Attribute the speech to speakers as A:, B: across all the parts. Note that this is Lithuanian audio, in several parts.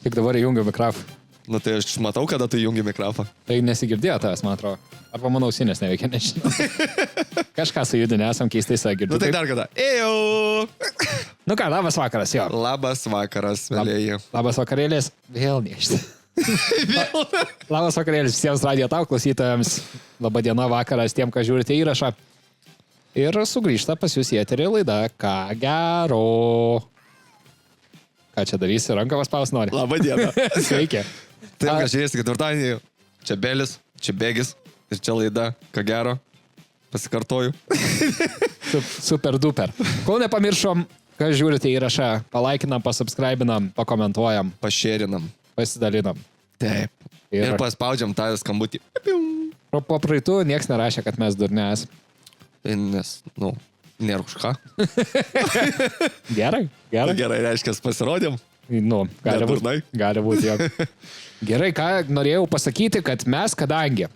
A: Tik dabar įjungiu mikrofoną.
B: Nu tai aš matau, kada tu įjungi mikrofoną.
A: Tai nesigirdėjo tavęs, man atrodo. Arba mano ausinės neveikia, nežinau. Kažką sujudinę, esam keistai sagirdžiu.
B: Nu tai dar kada. Ėjau.
A: Nu ką, labas vakaras, jo.
B: Labas vakaras, mėlėjai.
A: Labas vakarėlis. Vėl nešti. Labas vakarėlis visiems Radio Tau klausytojams. Labą dieną vakaras tiem, kas žiūrite įrašą. Ir sugrįžta pas jūs į eterį laida Ką gero. Ką čia darysi? Ranką paspaus nori.
B: Labą dieną.
A: Sveiki.
B: Taip, kad žiūrėsi ketvirtadienį. Čia Belis, čia Begis. Ir čia laida Ką gero. Pasikartoju.
A: Super duper. Kol nepamiršom, kas žiūrite įrašą, palaikinam, pasubscribinam, pakomentuojam.
B: Pašėrinam.
A: Pasidalinam.
B: Taip. Ir paspaudžiam tą skambutį.
A: Po praeitų nieks nerašė, kad mes durnes.
B: Nes, nėra už ką.
A: Gerai.
B: Gerai, reiškia, pasirodėm.
A: Gali būti, jo. Gerai, ką norėjau pasakyti, kad mes, kadangi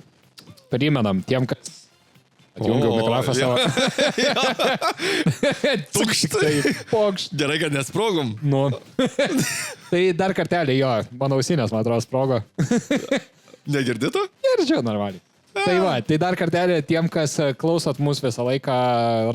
A: primenam tiem, kas atjungiau mikrofoną savo.
B: Pokšt. Gerai, kad nesprogom.
A: Tai dar kartelį, jo, mano ausinės, man atrodo, sprogo.
B: Negirdėtų?
A: Girdžiu normaliai. Tai dar kartelį tiem, kas klausot mūsų visą laiką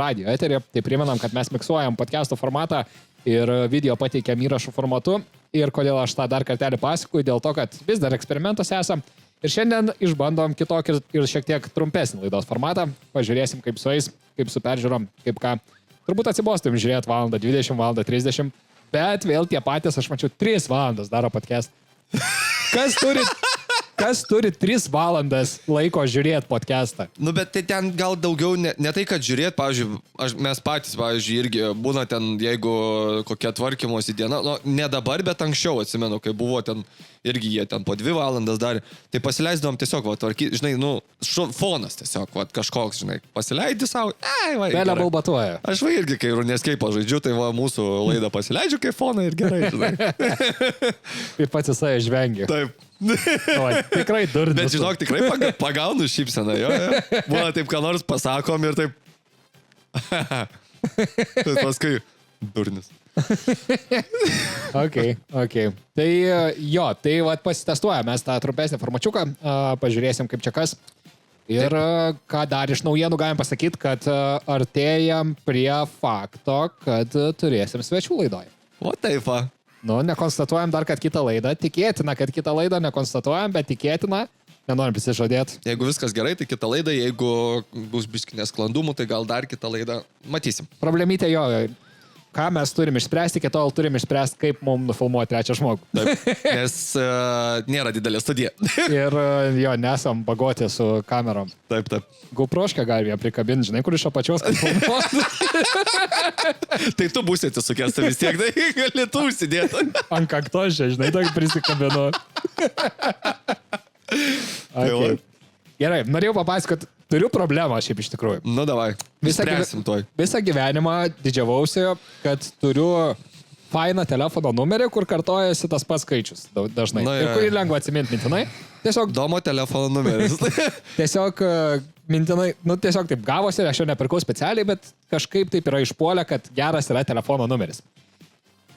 A: radio eterį, tai primenam, kad mes miksuojam podcast'o formatą ir video pateikiam įrašų formatu. Ir kodėl aš tą dar kartelį pasakoju, dėl to, kad vis dar eksperimentas esam. Ir šiandien išbandom kitokį ir šiek tiek trumpesnį laidos formatą. Pažiūrėsim, kaip su jais, kaip su peržiūrom, kaip ką. Turbūt atsibostum žiūrėti valandą 20, valandą 30, bet vėl tie patys, aš mačiau, 3 valandas daro podcast. Kas turi 3 valandas laiko žiūrėti podcastą?
B: Nu, bet tai ten gal daugiau, ne tai, kad žiūrėti, pavyzdžiui, mes patys, pavyzdžiui, irgi būna ten, jeigu kokia tvarkymosi diena, ne dabar, bet anksčiau, atsimenu, kai buvo ten, irgi jie ten po 2 valandas darė, tai pasileisdavom tiesiog, tvarkyti, žinai, fonas tiesiog, kažkoks, žinai, pasileidi savo,
A: Belė balbatuoja.
B: Aš irgi, kai Runescape žaidžiu, tai mūsų laidą pasileidžiu kaip foną ir gerai, žinai.
A: Ir pats jisai žvengia.
B: Taip.
A: Tikrai durnis.
B: Bet žinok, tikrai pagaunu šypseną, jo. Būna taip, ką nors pasakom ir taip. Tai paskui durnis.
A: Ok. Tai jo, tai pasitestuojam mes tą trumpesnį formačiuką, pažiūrėsim kaip čia kas. Ir ką dar iš naujienų galim pasakyti, kad artėjam prie fakto, kad turėsim svečių laidoje.
B: O taip, va.
A: Nekonstatuojam dar, kad kitą laidą. Tikėtina, kad kitą laidą nekonstatuojam, bet tikėtina. Nenorim prisižadėti.
B: Jeigu viskas gerai, tai kitą laidą. Jeigu bus biški nesklandumų, tai gal dar kitą laidą matysim.
A: Problemytė jo. Ką mes turim išspręsti, iki tol turim išspręsti, kaip mums nufilmuoti trečią žmogų.
B: Taip, nes nėra didelė studija.
A: Ir jo, nesam bagoti su kamerom.
B: Taip.
A: GoProškę galime prikabinti, žinai, kur iš apačios filmuoti.
B: Tai tu būsi atsisukęs, tai vis tiek tai gali tu užsidėti.
A: Ant kaktos čia, žinai, tokį prisikabinu. Okay. Gerai, norėjau papasakoti, turiu problemą šiaip iš tikrųjų.
B: Nu, davai, spręsim toj.
A: Visą gyvenimą didžiavausi, kad turiu fainą telefono numerį, kur kartojasi tas pats skaičius dažnai. Ir kurį lengva atsiminti mintinai. Tiesiog
B: Domo telefono numeris.
A: Tiesiog mintinai, tiesiog taip gavosi, aš jo nepirkau specialiai, bet kažkaip taip yra išpuolę, kad geras yra telefono numeris.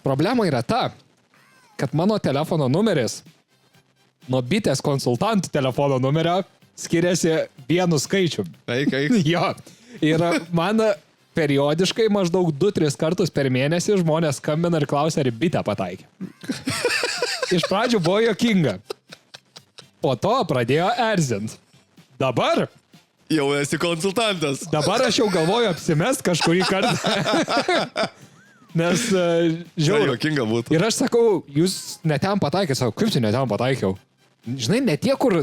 A: Problema yra ta, kad mano telefono numeris nuo bitės konsultantų telefono numerio skiriasi vienu skaičiu.
B: Eik.
A: Jo. Ir man periodiškai maždaug 2-3 kartus per mėnesį žmonės skambina ir klausia, ar bitę pataikė. Iš pradžių buvo juokinga. Po to pradėjo erzint. Dabar
B: jau esi konsultantas.
A: Dabar aš jau galvoju apsimest kažkurį kartą. Nes žiauru.
B: Juokinga būtų.
A: Ir aš sakau, jūs ne ten pataikėt. Sakau, kaip čia ne ten pataikiau? Žinai, ne tie, kur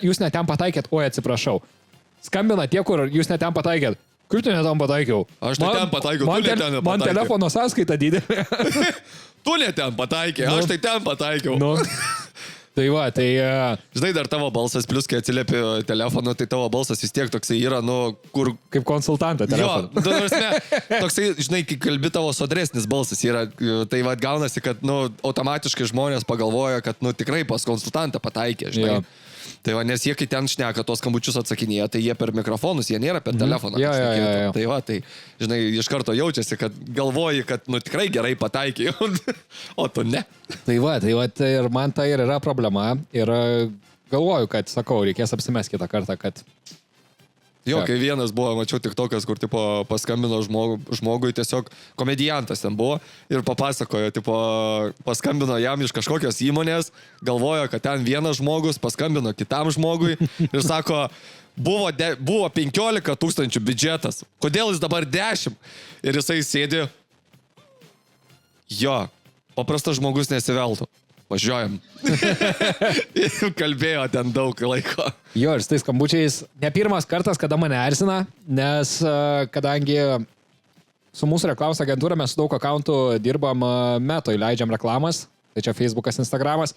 A: jūs ne ten pataikėt, oi atsiprašau. Skambina tie, kur jūs ne ten pataikėt. Kaip tu ne ten pataikiau?
B: Aš ne ten pataikiau, tu ne ten nepataikiau.
A: Man telefono sąskaita didelė.
B: Tu ne ten pataikė, aš tai ten pataikiau.
A: Tai va, tai...
B: Žinai, dar tavo balsas, plus kai atsiliepi telefonu, tai tavo balsas vis tiek toksai yra, kur...
A: Kaip konsultantą telefoną.
B: Jo, toksai, žinai, kai kalbi tavo sodresnis balsas yra, tai gaunasi, kad, automatiškai žmonės pagalvoja, kad, tikrai pas konsultantą pataikė, žinai. Jo. Tai va, nes jie, kai ten šneka tos skambučius atsakinėja, tai jie per mikrofonus, jie nėra per telefoną.
A: Jo.
B: Tai va, tai, žinai, iš karto jaučiasi, kad galvoji, kad, nu, tikrai gerai pataikiai, o tu ne.
A: Tai va, ir man tai ir yra problema. Ir galvoju, kad, sakau, reikės apsimest kitą kartą, kad...
B: Jo, kai vienas buvo, mačiau tik tokas, kur, tipo, paskambino žmogui, tiesiog komediantas ten buvo ir papasakojo, tipo, paskambino jam iš kažkokios įmonės, galvojo, kad ten vienas žmogus paskambino kitam žmogui ir sako, buvo 15 000 biudžetas, kodėl jis dabar 10? Ir jisai sėdi, jo, paprastas žmogus nesiveltų. Važiuojam. Kalbėjo ten daug laiko.
A: Jo, ir su tais skambučiais ne pirmas kartas, kada mane erzina, nes kadangi su mūsų reklamos agentūra mes su daug akauntų dirbam metoj, leidžiam reklamas, tai čia Facebookas, Instagramas,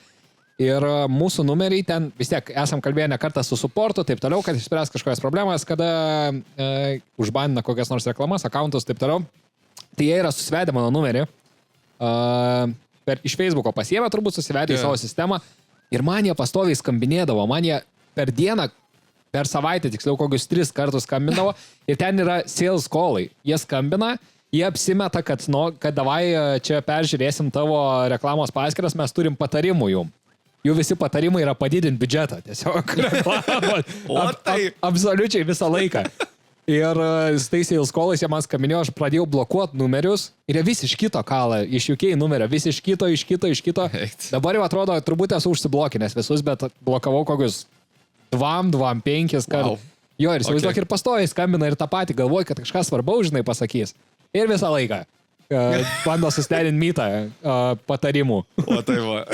A: ir mūsų numeriai ten vis tiek esam kalbėję ne kartą su supportu, taip toliau, kad išspręs kažkokias problemas, kada užbandina kokias nors reklamas, akauntus, taip toliau. Tai jie yra susivedę mano numerį. Iš Facebooko pasiėmė, turbūt susivedė į savo sistemą ir man jie pastoviai skambinėdavo, man jie per dieną, per savaitę, tiksliau kokius 3 kartus skambindavo ir ten yra sales callai. Jie skambina, jie apsimeta, kad davai čia peržiūrėsim tavo reklamos paskyras, mes turim patarimų jum. Jų visi patarimai yra padidinti biudžetą, tiesiog absoliučiai visą laiką. Ir su tais sales callais jie man skambinėjo, aš pradėjau blokuoti numerius ir jie vis iš kito kalą, iš UK numerio, vis iš kito. Dabar jau atrodo, turbūt esu užsiblokinęs visus, bet blokavau kokius 2-5 kartų. Wow. Jo, ir įsivaizduok, ir pastoviai skambina ir tą patį, galvoju, kad kažkas svarbaus, žinai, pasakys. Ir visą laiką. Bando susiderinti mytą patarimų.
B: O tai va.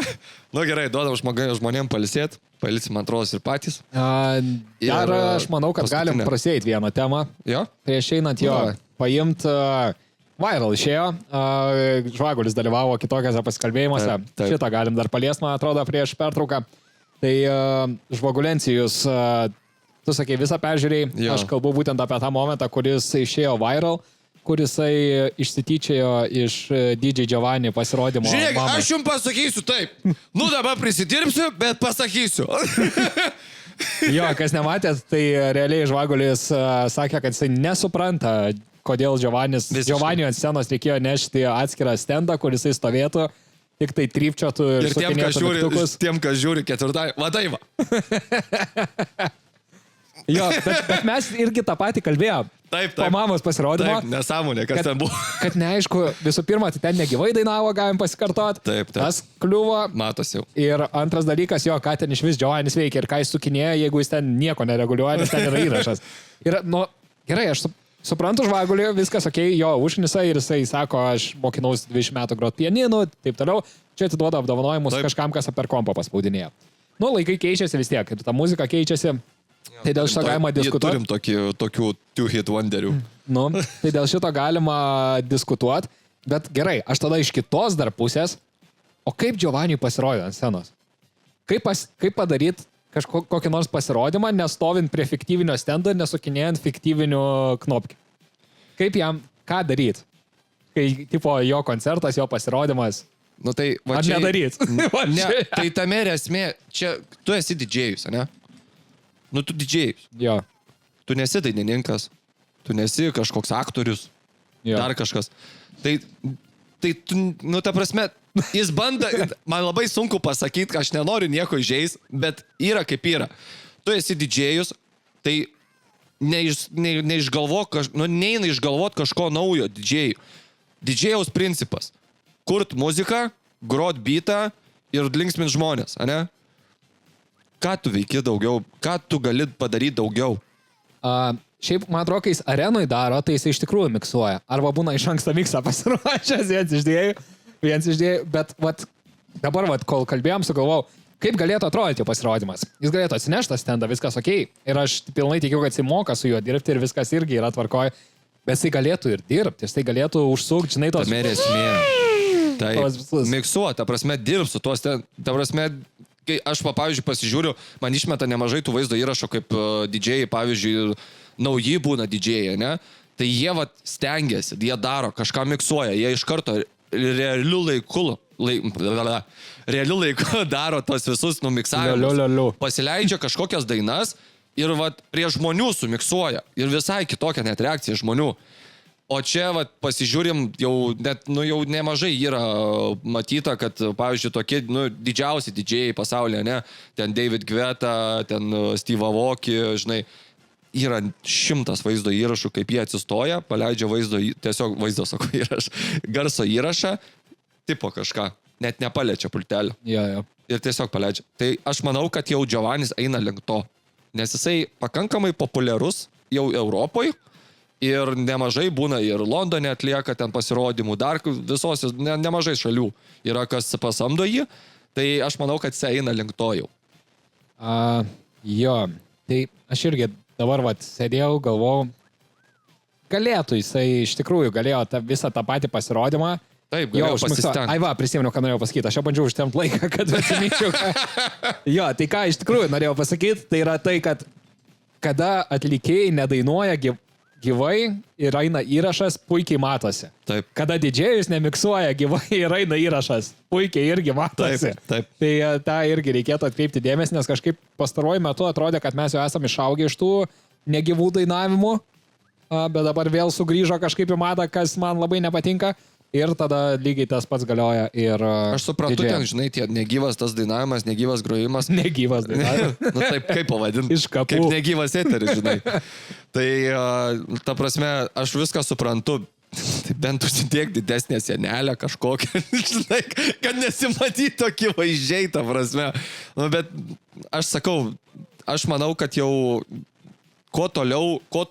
B: Nu gerai, duodam žmonėm palisėti. Pailsim, man atrodo, ir patys.
A: Ir aš manau, kad galim prasėti vieną temą.
B: Jo?
A: Prieš einant jo, paimt viral išėjo. Žvagulis dalyvavo kitokiose pasikalbėjimuose. Šitą galim dar paliesti, man atrodo, prieš pertrauką. Tai Žvagulencijus, tu sakei, visą peržiūrėjai. Aš kalbu būtent apie tą momentą, kuris išėjo viral, kurisai išsityčiojo iš DJ Giovanni pasirodymo.
B: Žiūrėk, mamai. Aš jums pasakysiu taip. Nu dabar prisidirbsiu, bet pasakysiu.
A: Jo, kas nematėt, tai realiai Žvagulis sakė, kad jisai nesupranta, kodėl Giovanni ant scenos reikėjo nešti atskirą stendą, kur jisai stovėtų, tik tai trypčiotų ir sukinėtų mygtukus.
B: Tiem, kas žiūri ketvirtąjį, vadai va.
A: Jo, bet mes irgi tą patį kalbėjom.
B: Taip.
A: Po mamos pasirodymo.
B: Taip, nesąmonė, kas ten buvo.
A: Kad neaišku, visų pirma, tai ten negyvai dainavo, galim pasikartoti.
B: Taip.
A: Tas kliuvo.
B: Matosi jau.
A: Ir antras dalykas, jo, ką ten iš vis Giovannis veikia ir ką jis sukinėja, jeigu jis ten nieko nereguliuoja, nes ten yra įrašas. Ir, nu, gerai, aš suprantu Žvagulį, viskas okei, jo, užnisa ir jisai sako, aš mokinausi 20 metų grot pianinu, taip toliau. Čia atiduoda apdovanojimus kažkam, kas per kompą paspaudinėja. Nu, laikai keičiasi vis tiek ir ta muzika keičiasi. Tai dėl šito galima diskutuoti.
B: Turim tokių two-hit wonderių.
A: Nu, tai dėl šito galima diskutuoti. Bet gerai, aš tada iš kitos dar pusės. O kaip Giovanniui pasirodė ant scenos? Kaip padaryti kokį nors pasirodymą, nestovint prie fiktyvinio stendo ir nesukinėjant fiktyvinių knopkių? Kaip jam, ką daryti? Kai, tipo, jo koncertas, jo pasirodymas.
B: Nu, tai, va,
A: ar
B: čia,
A: nedaryt?
B: Ne, tai tame esmė, čia tu esi didžėjus, ne? Nu, tu didžėjus.
A: Jo.
B: Tu nesi dainininkas, tu nesi kažkoks aktorius, dar kažkas. Tai tu, nu, ta prasme, jis bando, man labai sunku pasakyti, aš nenoriu nieko įžeis, bet yra kaip yra. Tu esi didžėjus, tai neišgalvok, neina išgalvot kažko naujo didžėjų. Didžėjaus principas. Kurt muziką, grot beatą ir linksmint žmonės, ane? Ką tu veiki daugiau? Ką tu gali padaryti daugiau?
A: Šiaip, man atrodo, kai jis arenui daro, tai jis iš tikrųjų miksuoja. Arba būna iš anksto miksą pasiruošęs, viens iš dviejų. Bet dabar, kol kalbėjom, sugalvojau, kaip galėtų atrodyti jo pasirodymas. Jis galėtų atsinešti tą stendą, viskas okei. Ir aš pilnai tikiu, kad jis moka su juo dirbti ir viskas irgi yra tvarkoj. Bet jis galėtų ir dirbti, jis galėtų užsukti, žinai, tos...
B: Tame esmė. Tai miksuo, ta prasme, dirbs su tuos ten, ta prasme, kai aš, pavyzdžiui, pasižiūriu, man išmeta nemažai tų vaizdo įrašo, kaip didžėjai, pavyzdžiui, nauji būna didžėjai, ne? Tai jie stengiasi, jie daro, kažką miksuoja, jie iš karto realiu laiku realiu laiku daro tos visus numiksavimus. Pasileidžia kažkokias dainas ir vat, prie žmonių sumiksuoja. Ir visai kitokia net reakcija žmonių. O čia vat, pasižiūrim, jau nemažai yra matyta, kad, pavyzdžiui, tokie didžiausi didžėjai pasaulyje, ne? Ten David Guetta, ten Steve Aoki, žinai, yra 100 vaizdo įrašų, kaip jie atsistoja, paleidžia garso įrašą, tipo kažką, net nepaliečia pultelio.
A: Ja.
B: Ir tiesiog paleidžia. Tai aš manau, kad jau Giovannis eina link to, nes jisai pakankamai populiarus jau Europoje. Ir nemažai būna ir Londone atlieka ten pasirodymų, dar visos, nemažai šalių yra, kas pasamdo jį, tai aš manau, kad jis eina link to jau.
A: Jo, tai aš irgi dabar sėdėjau, galvojau, galėtų jisai iš tikrųjų galėjo visą tą patį pasirodymą.
B: Taip, galėjau pasistengti.
A: Ai va, prisimenu, ką norėjau pasakyti, aš jau bandžiau užtempt laiką, kad atsiminčiau. Jo, tai ką iš tikrųjų norėjau pasakyti, tai yra tai, kad kada atlikėjai nedainuoja gyvai ir eina įrašas, puikiai matosi.
B: Taip.
A: Kada didžėjus nemiksuoja gyvai ir eina įrašas, puikiai irgi matosi.
B: Taip.
A: Tai tą irgi reikėtų atkreipti dėmesį, nes kažkaip pastaruoju metu atrodė, kad mes jau esame išaugę iš tų negyvų dainavimų, bet dabar vėl sugrįžo kažkaip į madą, kas man labai nepatinka. Ir tada lygiai tas pats galioja ir...
B: Aš suprantu, ten, žinai, tie negyvas tas dainavimas, negyvas grojimas.
A: Negyvas dainavimas.
B: Taip, kaip pavadinti?
A: Iš kapų.
B: Kaip negyvas eteris, žinai. Tai, ta prasme, aš viską suprantu. Tai bent užsidėk didesnę sienelę kažkokią, žinai, kad nesimatytų akivaizdžiai, ta prasme. Bet aš sakau, aš manau, kad jau kuo toliau, kuo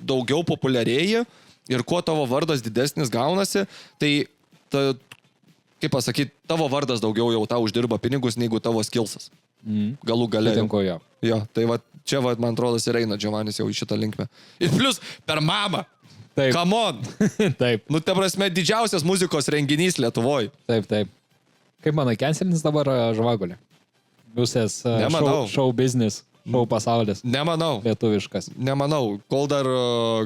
B: daugiau populiarėji, ir kuo tavo vardas didesnis gaunasi, tai, kaip pasakyti, tavo vardas daugiau jau tau uždirba pinigus, negu tavo skillsas. Galų gale. Jo, tai va, čia, va, man atrodo, ir eina Giovannis jau į šitą linkmę. Ir plus, per mamą.
A: Taip.
B: Come on.
A: Taip.
B: Nu, ta prasme, didžiausias muzikos renginys Lietuvoje.
A: Taip. Kaip manai, cancelins dabar Žvagulė? Visas show business, show pasaulis.
B: Nemanau.
A: Lietuviškas.
B: Nemanau. Kol dar,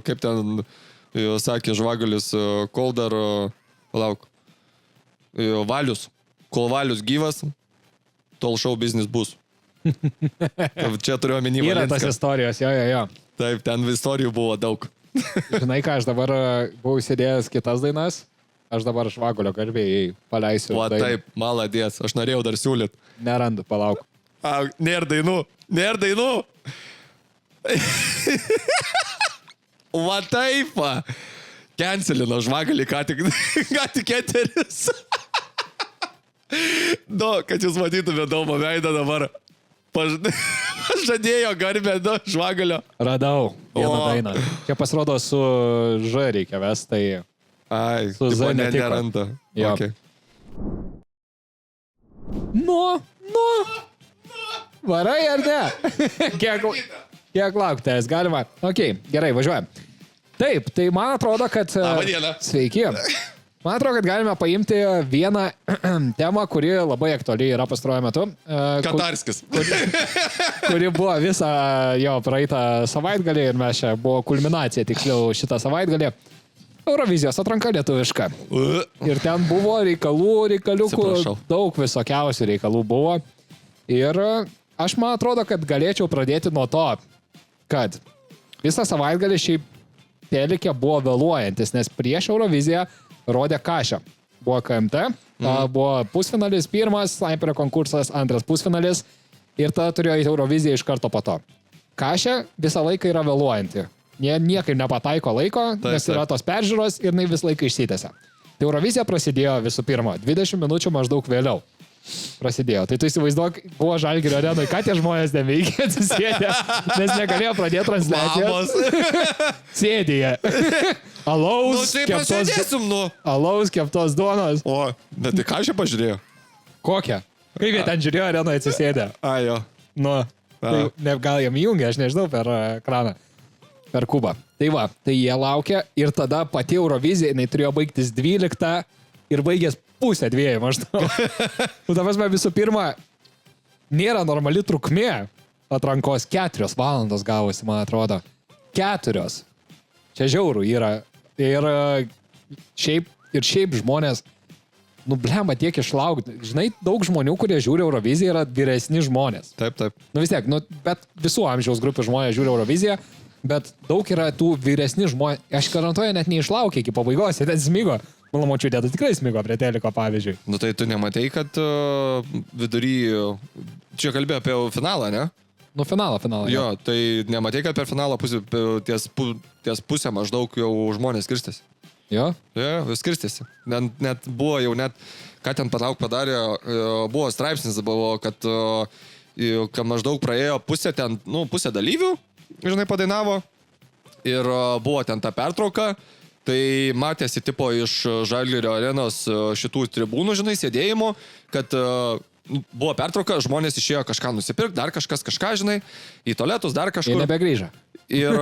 B: kaip ten... sakė Žvagulis, kol dar, Valius, kol Valius gyvas, tol show business bus. Čia turiu omeny Valinską.
A: Yra tas istorijos, jo.
B: Taip, ten istorijų buvo daug.
A: Žinai ką, aš dabar buvau sėdėjęs kitas dainas, aš dabar Žvagulio garbėjai paleisiu.
B: O taip, maladės, aš norėjau dar siūlyt.
A: Nerandu, palauk.
B: Nėr dainų. Va taip, cancelino Žvagalį, ką tik eteris. Kad jūs matytumėte Daumo veidą dabar. Pažadėjo garbę Žvagalio.
A: Radau vieną dainą. Čia pasirodo su Ž reikia ves, tai...
B: Ai,
A: su Z
B: neranda.
A: Jo.
B: Okay.
A: Varai ar ne? Kiek laukti, galima? Ok, gerai, važiuojam. Taip, tai man atrodo, kad...
B: Labadiena.
A: Sveiki. Man atrodo, kad galime paimti vieną temą, kuri labai aktuali yra pastaruoju metu.
B: Katarskis.
A: Kuri buvo visą jo praeitą savaitgalį ir mes čia buvo kulminacija, tiksliau, šitą savaitgalį. Eurovizijos atranka lietuviška. Ir ten buvo reikaliukų, daug visokiausių reikalų buvo. Ir aš man atrodo, kad galėčiau pradėti nuo to, kad visą savaitgalį šiaip Telikė buvo vėluojantis, nes prieš Euroviziją rodė Kašę. Buvo KMT, buvo pusfinalis pirmas, Sniperio konkursas, antras pusfinalis ir tada turėjo į Euroviziją iš karto po to. Kašė visą laiką yra vėluojanti. Niekaip nepataiko laiko, nes yra tos peržiūros ir jinai visą laiką išsitęsia. Tai Eurovizija prasidėjo visų pirma, 20 minučių maždaug vėliau. Prasidėjo. Tai tu įsivaizduok, buvo Žalgirio arenoj, ką tie žmonės neveikė, atsisėdė, nes negalėjo pradėti transliacijos. Sėdėje. Alaus, keptos duonos.
B: O, bet tai ką čia pažiūrėjo?
A: Kokią? Kaip jie ten žiūrėjo arenoj atsisėdė?
B: Jo.
A: Tai gal jam įjungė, aš nežinau, per ekraną. Per kubą. Tai va, tai jie laukia ir tada pati Eurovizija, jinai turėjo baigtis 12 ir baigės 1:30 maždaug. Ta prasme, visų pirma, nėra normali trukmė atrankos, 4 valandos gavosi, man atrodo. 4. Čia žiaurų yra. Ir šiaip žmonės nu blemba tiek išlaukti. Žinai, daug žmonių, kurie žiūri Euroviziją, yra vyresni žmonės.
B: Taip.
A: Nu vis tiek, nu, bet visų amžiaus grupių žmonės žiūri Euroviziją, bet daug yra tų vyresni žmonės. Aš garantuoju, net neišlaukė iki pabaigos, jie ten smigo. Mano močiutė, tai tikrai smigo prie teliko, pavyzdžiui.
B: Nu tai tu nematei, kad vidury, čia kalbėjau apie finalą, ne?
A: Nu, finalą.
B: Jo, tai nematei, kad per finalą ties pusę maždaug jau žmonės skirstėsi.
A: Jo?
B: Jo, skirstėsi. Net buvo jau ką ten padarė, buvo straipsnis, buvo, kad maždaug praėjo pusė dalyvių, žinai, padainavo ir buvo ten ta pertrauka, tai matėsi tipo iš Žalgirio arenos šitų tribūnų, žinai, sėdėjimo, kad buvo pertrauka, žmonės išėjo kažką nusipirkti, dar kažką, žinai, į tualetus, dar kažkur.
A: Ir nebegrįžo.
B: Ir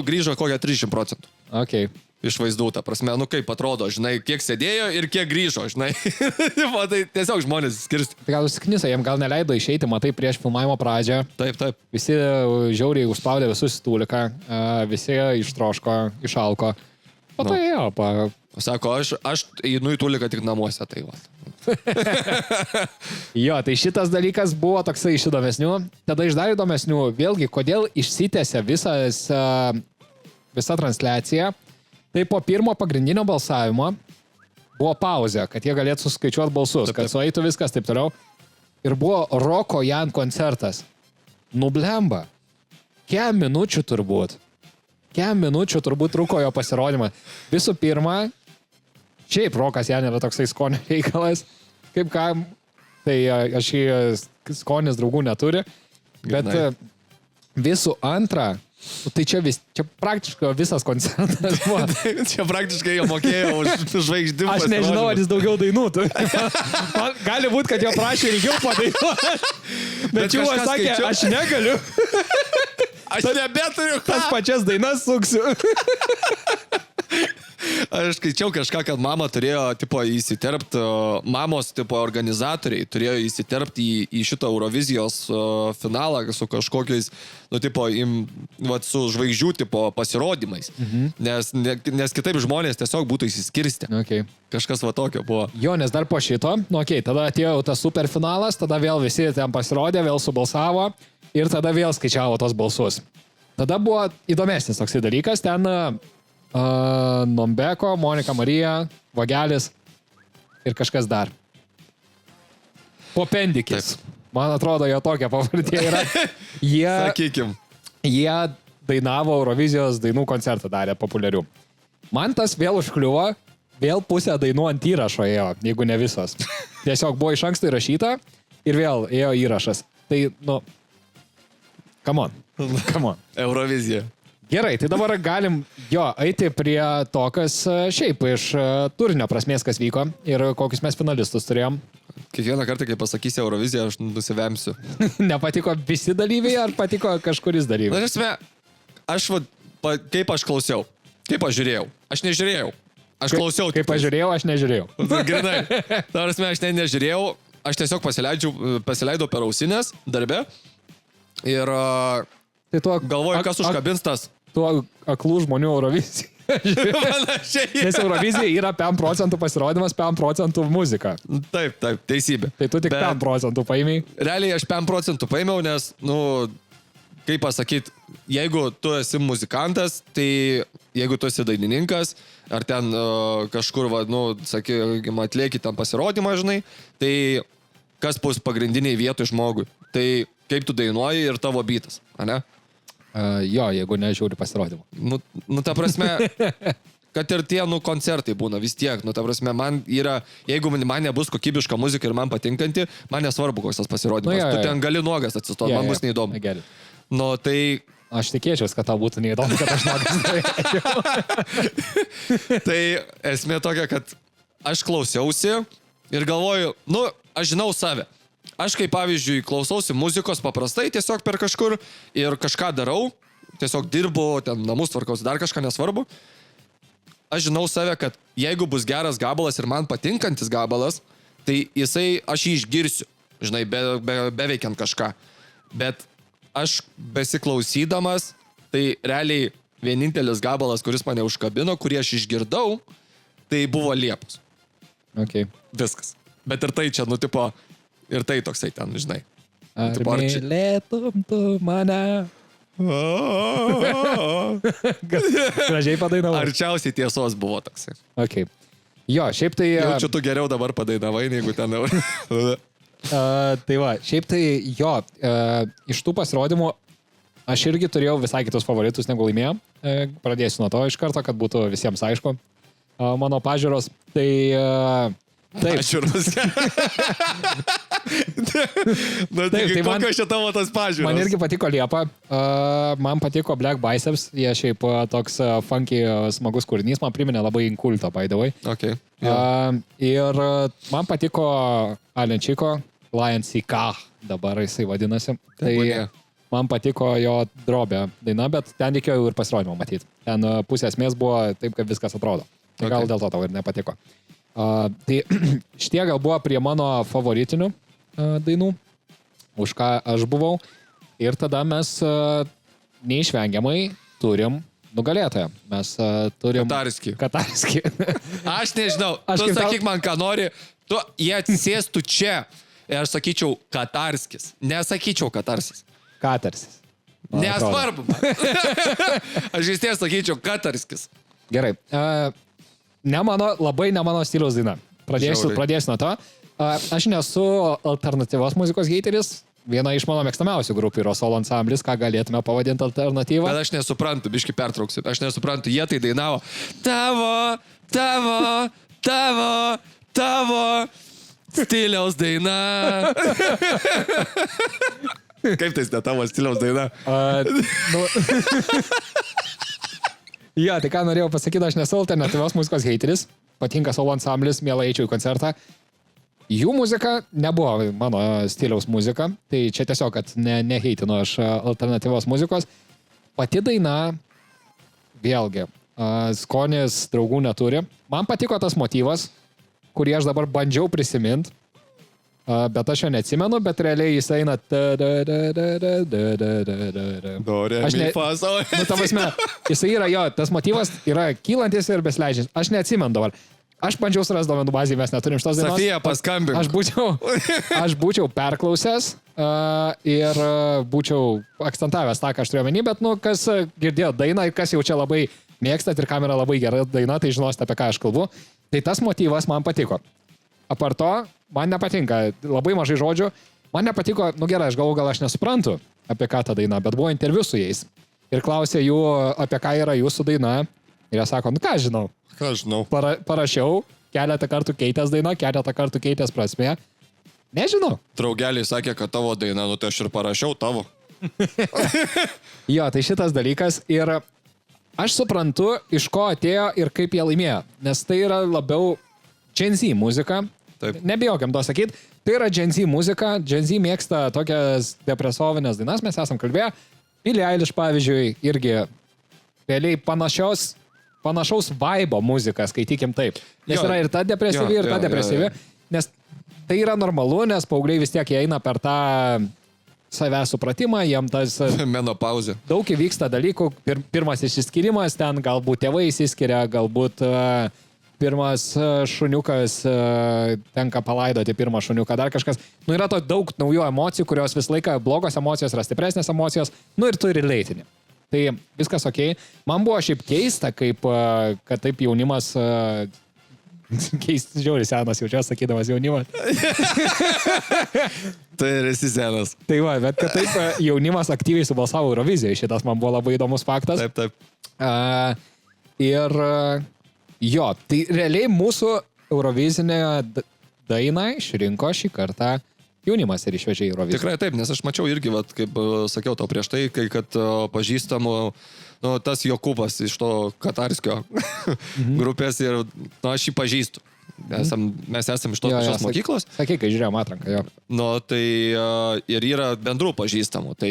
B: grįžo kokią 30%.
A: Okay.
B: Iš vaizdų, ta prasme, kaip atrodo, žinai, kiek sėdėjo ir kiek grįžo, žinai. Tai tiesiog žmonės skirsti.
A: Tai gal užsiknisa, jiem gal neleido išeiti, matai, prieš filmavimo pradžią.
B: Taip.
A: Visi žiauriai užspaudė visus stūliką, visi ištroško, išalko. O tai jo,
B: Sako, aš einu į tūliką tik namuose, tai va.
A: Jo, tai šitas dalykas buvo toksai iš įdomesnių. Tada iš dar įdomesnių, vėlgi, kodėl išsitęsė visa transliacija. Tai po pirmo pagrindinio balsavimo buvo pauzė, kad jie galėtų suskaičiuoti balsus, kad sueitų viskas taip toliau. Ir buvo Roko Jan koncertas. Nublemba. Kiek minučių turbūt truko jo pasirodymą. Visų pirma, šiaip Rokas Jan yra toksai skonio reikalas. Kaip kam, tai aš skonis draugų neturi. Bet visų antra, tai čia praktiškai visas koncertas buvo.
B: Čia praktiškai jo mokėjo už žvaigždimą.
A: Aš nežinau, ar jis daugiau dainų turi. Gali būti, kad jo prašė ilgiau padainuoti. Bet jau sakė, aš negaliu.
B: Aš nebeturiu.
A: Tas pačias dainas suksiu.
B: Aš skaičiau kažką, kad mama turėjo įsiterpti, mamos organizatoriai turėjo įsiterpti į šitą Eurovizijos finalą su kažkokiais, su žvaigždžių pasirodymais. Nes kitaip žmonės tiesiog būtų įsiskirstę.
A: Okay.
B: Kažkas va tokio buvo.
A: Jo, nes dar po šito, tada atėjo tas superfinalas, tada vėl visi ten pasirodė, vėl subalsavo ir tada vėl skaičiavo tos balsus. Tada buvo įdomesnis toksai dalykas, ten Nombeko, Monika Marija, Vagelis ir kažkas dar. Popendikis. Taip. Man atrodo, jo tokia pavardė yra. Jie dainavo Eurovizijos dainų koncertą, darė populiarių. Man tas vėl užkliuvo, vėl pusę dainų ant įrašo ėjo, jeigu ne visos. Tiesiog buvo iš anksto įrašyta ir vėl ėjo įrašas. Tai, come on.
B: Eurovizija.
A: Gerai, tai dabar galim eiti prie to, kas šiaip iš turinio prasmės, kas vyko ir kokius mes finalistus turėjom.
B: Kiekvieną kartą, kai pasakysi Euroviziją, aš nusivemsiu.
A: Nepatiko visi dalyviai ar patiko kažkuris dalyviai?
B: Kaip aš klausiau, kaip aš žiūrėjau. Aš nežiūrėjau. Aš klausiau.
A: Kaip aš žiūrėjau, aš nežiūrėjau.
B: Grinai. Aš nežiūrėjau. Aš tiesiog pasileidau per ausinės darbe ir galvoju, kas užkabins tas.
A: Tuo aklų žmonių Eurovizija. Nes Eurovizija yra 5% pasirodymas, 5% muzika.
B: Taip, teisybė.
A: Tai tu tik 5% paėmiai?
B: Realiai aš 5% paėmiau, nes, kaip pasakyti, jeigu tu esi muzikantas, tai jeigu tu esi dainininkas, ar ten kažkur, sakykime, atlieki ten pasirodymą, žinai, tai kas bus pagrindiniai vietoj žmogui. Tai kaip tu dainuoji ir tavo beatas, ane?
A: Jo, jeigu nežiūri pasirodymą.
B: Ta prasme, kad ir tie, koncertai būna vis tiek. Ta prasme, man yra, jeigu man nebus kokybiška muzika ir man patinkanti, man nesvarbu, koks tas pasirodymas. Tu ten gali nuogas atsistoti, man bus neįdomu. Tai...
A: Aš tikėčiausi, kad tau būtų neįdomu, kad aš nuogas.
B: Tai esmė tokia, kad aš klausiausi ir galvoju, aš žinau save. Aš kaip pavyzdžiui klausausi muzikos paprastai, tiesiog per kažkur ir kažką darau, tiesiog dirbu, ten namus tvarkausi, dar kažką nesvarbu. Aš žinau save, kad jeigu bus geras gabalas ir man patinkantis gabalas, tai aš jį išgirsiu, žinai, beveikiant kažką. Bet aš besiklausydamas, tai realiai vienintelis gabalas, kuris mane užkabino, kurį aš išgirdau, tai buvo Liepos.
A: Okay.
B: Viskas. Bet ir tai čia, nu, tipo, ir tai toksai ten, žinai.
A: Ar
B: Tipo, ar čia-
A: mylėtum tu mane? Gražiai padainavau.
B: Arčiausiai tiesos buvo toksai.
A: Okay. Jo, šiaip tai...
B: Jaučiu, tu geriau dabar padainavai, negu ten.
A: Tai va, šiaip tai jo, iš tų pasirodymų aš irgi turėjau visai kitus favoritus negu laimėjau. Pradėsiu nuo to iš karto, kad būtų visiems aišku mano pažiūros. Tai taip.
B: Pažiūros. Na,
A: Taip, tai man-
B: kokios čia tavo tas pažiūros?
A: Man irgi patiko Liepa, man patiko Black Biceps, jie šiaip toks funky smagus kūrinys, man priminė labai Inkulto, by the way.
B: Okay.
A: Ir man patiko Alan Chico, Lion Sika, dabar jisai vadinasi. Tai
B: Tebūnie.
A: man patiko jo drobė daina, bet ten reikėjo jau ir pasirodymą matyti. Ten pusė esmės buvo taip, kaip viskas atrodo. Tai gal
B: Okay.
A: dėl to tau ir nepatiko. Tai šitie gal buvo prie mano favoritinių dainų, už ką aš buvau. Ir tada mes neišvengiamai turim nugalėtoją. Mes turim... Katarskį.
B: Aš nežinau,
A: Aš
B: tu
A: kaip tau-
B: sakyk man, ką nori, tu jie atsisėstų čia. Ir aš sakyčiau Katarskis. Nesakyčiau Katarsis.
A: Katarsis. Man atrodo.
B: Nesvarbu. Man. Aš vis tiek sakyčiau Katarskis.
A: Gerai. Labai ne mano stiliaus daina. Pradėsiu nuo to. Aš nesu alternatyvos muzikos hateris. Viena iš mano mėgstamiausių grupių yra solo ansamblis, ką galėtume pavadinti alternatyvą.
B: Bet aš nesuprantu, biški pertrauksiu. Aš nesuprantu, jie tai dainavo. Tavo stiliaus daina. Kaip tai ne tavo stiliaus daina?
A: Jo, tai ką norėjau pasakyti, aš nesu alternatyvios muzikos hateris, patinka solo ansamblis, mielai eičiau į koncertą. Jų muzika nebuvo mano stiliaus muzika, tai čia tiesiog, kad neheitinu aš alternatyvios muzikos. Pati daina, vėlgi, skonis draugų neturi. Man patiko tas motyvas, kurį aš dabar bandžiau prisiminti, bet aš jo neatsimenu, bet realiai jis eina... Aš ne... Nu, ta prasme, jisai yra jo, tas motyvas yra kylantis ir besleidžiantis. Aš neatsimenu dabar. Aš bandžiau surasti duomenų bazį, mes neturim šitos dainos.
B: Sofija, paskambink.
A: Aš būčiau perklausęs ir būčiau akcentavęs tą, ką aš turėjau menį, bet, nu, kas girdėjo dainą ir kas jau čia labai mėgstat ir kam yra labai gera daina, tai žinosite, apie ką aš kalbu. Tai tas motyvas man patiko. Apart to, man nepatinka, labai mažai žodžių. Man nepatiko, nu gerai, aš galvoju, gal aš nesuprantu, apie ką ta daina, bet buvo interviu su jais. Ir klausė jų, apie ką yra jūsų daina. Ir jie sako, nu ką žinau.
B: Ką žinau.
A: Parašiau, keletą kartų keitęs daina, keletą kartų keitęs prasmė. Nežinau.
B: Draugeliai sakė, kad tavo daina, nu tai aš ir parašiau tavo.
A: Jo, tai šitas dalykas. Ir aš suprantu, iš ko atėjo ir kaip jie laimėjo. Nes tai yra labiau Gen Z muzika.
B: Taip.
A: Nebijokim to sakyti. Tai yra Gen Z muzika. Gen Z mėgsta tokias depresovinės dainas, mes esam kalbėję. Billie Eilish, pavyzdžiui, irgi realiai panašaus vaibo muzika, skaitykim taip. Nes yra ir ta depresyvi, ir ta depresyvi. Nes tai yra normalu, nes paaugliai vis tiek jie eina per tą savęs supratimą, jiem tas...
B: Menopauzė.
A: Daug įvyksta dalykų. Pirmas išsiskyrimas, ten galbūt tėvai įsiskiria, galbūt pirmas šuniukas, tenka palaidoti pirmą šuniuką, dar kažkas. Nu, yra to daug naujų emocijų, kurios visą laiką blogos emocijos yra stipresnės emocijos, nu ir turi leitinį. Tai viskas ok. Man buvo šiaip keista, kad taip jaunimas... Keistas, žiauriai senas jaučiuosi, sakydamas jaunimas.
B: Tai ir esi senas.
A: Tai va, bet kad taip jaunimas aktyviai subalsavo Eurovizijoje, šitas man buvo labai įdomus faktas.
B: Taip, taip.
A: Ir jo, tai realiai mūsų Eurovizinė daina išrinko šį kartą jaunimas ir išvežė į Euroviziją.
B: Tikrai taip, nes aš mačiau irgi, vat, kaip sakiau tau prieš tai, kad pažįstamų, nu, tas Jokūbas iš to Katarskio grupės ir aš jį pažįstu. Mes esam iš tos pačios mokyklos.
A: Sakai, kai žiūrėjom atranką, jo.
B: Nu, tai ir yra bendrų pažįstamų. Tai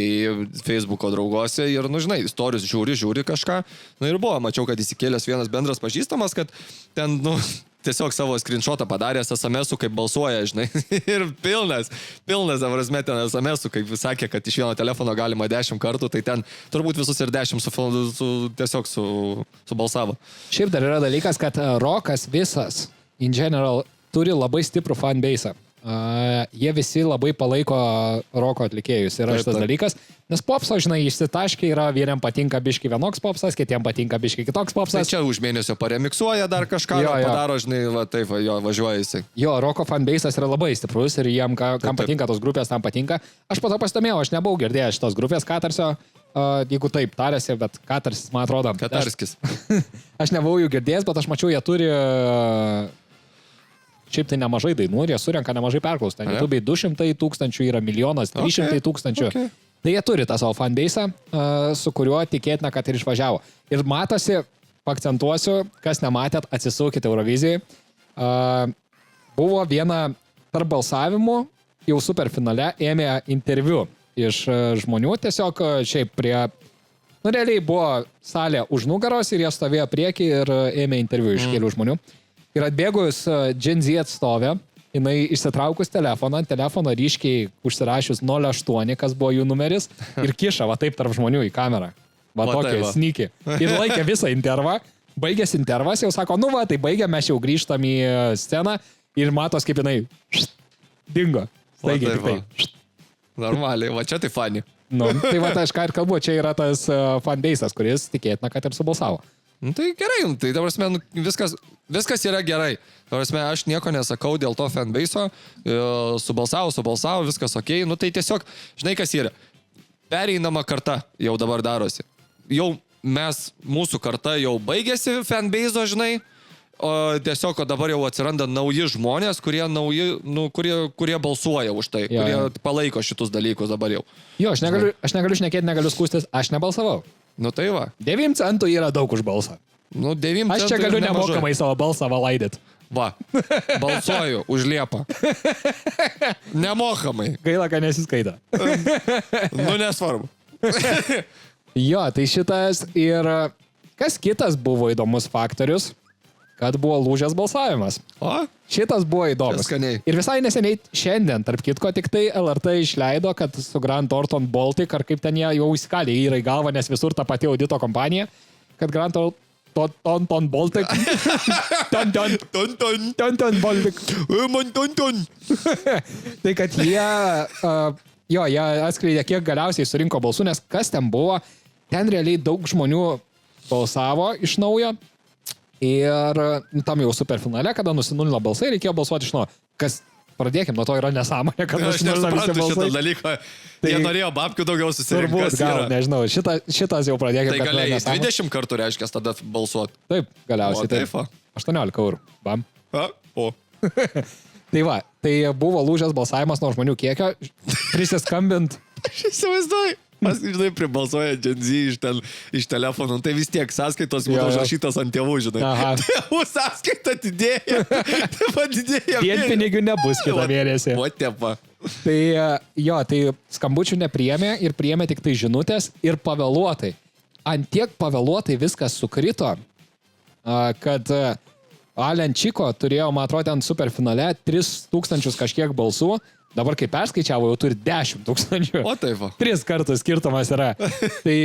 B: Facebooko drauguose ir, nu, žinai, istorijos žiūri kažką. Nu, ir buvo, mačiau, kad įsikėlęs vienas bendras pažįstamas, kad ten, nu, tiesiog savo screenshotą padaręs SMS-ų, kaip balsuoja, žinai. Ir pilnas, prasme, ten SMS-ų, kaip sakė, kad iš vieno telefono galima 10 kartų, tai ten turbūt visus ir 10 tiesiog subalsavo.
A: Šiaip dar yra dalykas, kad rokas visas, in general, turi labai stiprų fanbase. Jie visi labai palaiko roko atlikėjus. Yra šitas dalykas. Nes popso, žinai, išsitaškiai yra, vieniem patinka biški vienoks popsas, kitiem patinka biški kitoks popsas.
B: Tai čia už mėnesio paremiksuoja dar kažką, padaro, žinai, va, taip, va, jo, važiuoja jisai.
A: Jo, roko fanbase'as yra labai stiprus ir jiem, kam patinka tos grupės, tam patinka. Aš po to pasidomėjau, aš nebuvau girdėjęs šitos grupės Katarsio, jeigu taip tarėsi, bet Katarsis, man atrodo.
B: Katarskis.
A: Aš nebuvau jų girdėjęs, bet aš mačiau, jie turi... Šiaip tai nemažai dainų ir jie surenka nemažai perklausų. Ten YouTube 200 000 yra 1 300 000.
B: Okay.
A: Tai jie turi tą savo fanbase'ą, su kuriuo tikėtina, kad ir išvažiavo. Ir matosi, akcentuosiu, kas nematėt, atsisukite Eurovizijai. Buvo viena tarp balsavimų, jau superfinale ėmė interviu iš žmonių, tiesiog šiaip prie... Nu, realiai buvo salė už nugaros ir jie stovėjo prieki ir ėmė interviu iš kelių žmonių. Ir atbėgus Gen Z atstovė, jinai išsitraukus telefoną ryškiai užsirašius 08, kas buvo jų numeris, ir kiša, va taip tarp žmonių į kamerą. Va tokia sneaky. Ir laikė visą intervą, baigėsi intervas, jau sako, nu va, tai baigė, mes jau grįžtam į sceną ir matos, kaip jinai dingo. Staigiai tik tai.
B: Normaliai, va čia tai fani.
A: Nu, tai va, aš ką ir kalbu, čia yra tas fanbase'as, kuris tikėtina, kad ir subalsavo.
B: Nu, tai gerai, tai ta prasme, viskas yra gerai. Ta prasme, aš nieko nesakau dėl to fanbase'o, subalsavo, viskas okei. Nu, tai tiesiog, žinai, kas yra. Pereinama karta jau dabar darosi. Jau mūsų karta jau baigėsi fanbase'o, žinai, o tiesiog dabar jau atsiranda nauji žmonės, kurie balsuoja už tai, kurie palaiko šitus dalykus dabar jau.
A: Jo, aš negaliu šnekėti, negaliu skūstis, aš nebalsavau.
B: Nu tai va.
A: 9 centų yra daug už balsą.
B: Nu, 9 centų.
A: Aš čia galiu nemokamai savo balsą valaidyti.
B: Va, balsuoju už Liepą. Nemokamai.
A: Gaila, kad nesiskaita.
B: Nu, nesvarbu.
A: Jo, tai šitas ir kas kitas buvo įdomus faktorius, kad buvo lūžęs balsavimas.
B: O?
A: Šitas buvo įdomus.
B: Skaniai.
A: Ir visai neseniai šiandien, tarp kitko, tik tai LRT išleido, kad su Grant Thornton Baltic, ar kaip ten jie jau įsikalė į galvą, nes visur ta pati audito kompanija, kad Grant Thornton Baltic. Thornton Baltic. Tai kad jie atskleidė, kiek galiausiai surinko balsų, nes kas ten buvo, ten realiai daug žmonių balsavo iš naujo. Ir tam jau superfinale, kada nusinulino balsai, reikėjo balsuoti iš naujo. Kas, pradėkim, nuo to yra nesąmonė, kad
B: aš nesuprantu šitą dalyką. Tai jie norėjo babkių daugiau susirinkti.
A: Turbūt, gal, nežinau, šitas jau pradėkim.
B: Tai galėjai 20 kartų reiškia tada balsuoti.
A: Taip, galiausiai. Taip. 18 eurų. Bam. Tai va, tai buvo lūžęs balsavimas nuo žmonių kiekio. Prisiskambint.
B: Aš įsivaizduoju. Aš, žinai, pribalsuoja Gen Z iš telefonų, tai vis tiek sąskaitos būtų užrašytas ant tėvų, žinai. Tėvų sąskaita didėja.
A: Dienpinigių nebus kitą mėnesį.
B: O tepa.
A: Tai jo, tai skambučių nepriėmė ir priėmė tik tai žinutės ir pavėluotai. Antiek pavėluotai viskas sukrito, kad Alen Čiko turėjo, man atrodo, ant superfinale 3000 kažkiek balsų. Dabar, kai perskaičiavo, jau turi 10 000.
B: O taip va.
A: 3 kartus skirtumas yra. Tai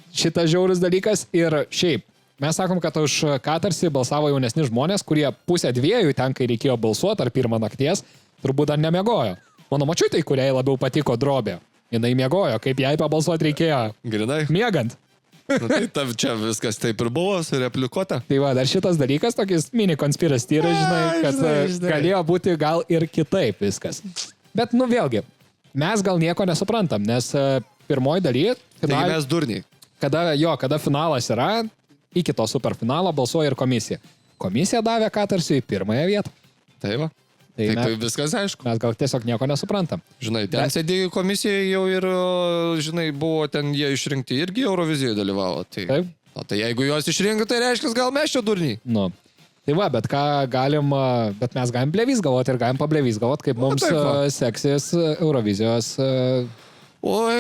A: šitas žiaurus dalykas ir šiaip. Mes sakom, kad už Katarsį balsavo jaunesni žmonės, kurie 1:30 ten, kai reikėjo balsuoti, ar 1 nakties, turbūt dar nemiegojo. Mano močiutei, kuriai labiau patiko drobė. Jinai miegojo, kaip jai pabalsuoti reikėjo.
B: Grinai?
A: Miegant.
B: Nu, tai čia viskas taip ir buvo, sureplikuota.
A: Tai va, dar šitas dalykas, tokis mini conspiracy theory, žinai, kad galėjo būti gal ir kitaip viskas. Bet, nu vėlgi, mes gal nieko nesuprantam, nes pirmoji daly...
B: Taigi mes durniai.
A: Kada finalas yra, iki to superfinalo balsuoja ir komisija. Komisija davė Katarsiui 1 vietą.
B: Tai va. Tai viskas aišku.
A: Mes gal tiesiog nieko nesuprantam.
B: Žinai, ten sėdėjo komisija jau ir, žinai, buvo ten jie išrinkti irgi Eurovizijoje dalyvavo. Tai, tai jeigu juos išrinko, tai reiškia, gal mes čia durniai.
A: Nu. Tai va, bet bet mes galim blevys galvoti ir galim pablevys galvoti, kaip mums seksis Eurovizijos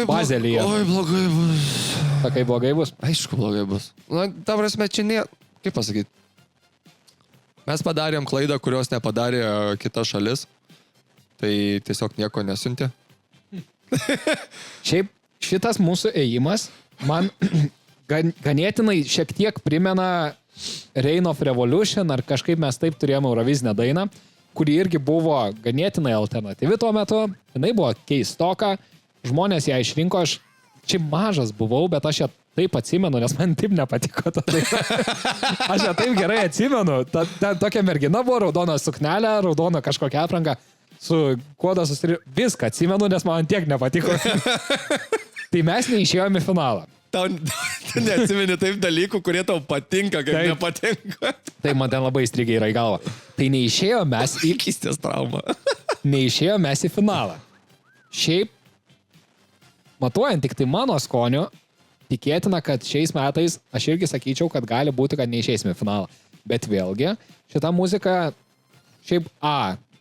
A: bazelyje.
B: Oi, blogai bus.
A: Sakai, blogai bus?
B: Aišku, blogai bus. Na, ta prasme, čia kaip pasakyti, mes padarėm klaidą, kurios nepadarė kita šalis, tai tiesiog nieko nesiuntė.
A: Šiaip šitas mūsų ėjimas man ganėtinai šiek tiek primena Reign of Revolution, ar kažkaip mes taip turėjome Eurovizinę dainą, kuri irgi buvo ganėtinai alternatyvi tuo metu, jinai buvo keistoka, žmonės ją išrinko, aš čia mažas buvau, bet aš ją taip atsimenu, nes man taip nepatiko. Aš ją taip gerai atsimenu. Tokia mergina buvo, raudona suknelė, raudona kažkokia apranga, su kodas viską atsimenu, nes man tiek nepatiko. Tai mes neišėjome į finalą.
B: Tau neatsimeni taip dalykų, kurie tau patinka, kaip nepatinka.
A: Tai man ten labai įstrigė yra į galvą. Tai neišėjo mes į...
B: Vaikystės trauma.
A: Neišėjo mes į finalą. Šiaip, matuojant tik tai mano skoniu, tikėtina, kad šiais metais aš irgi sakyčiau, kad gali būti, kad neišeisime į finalą. Bet vėlgi, šita muzika šiaip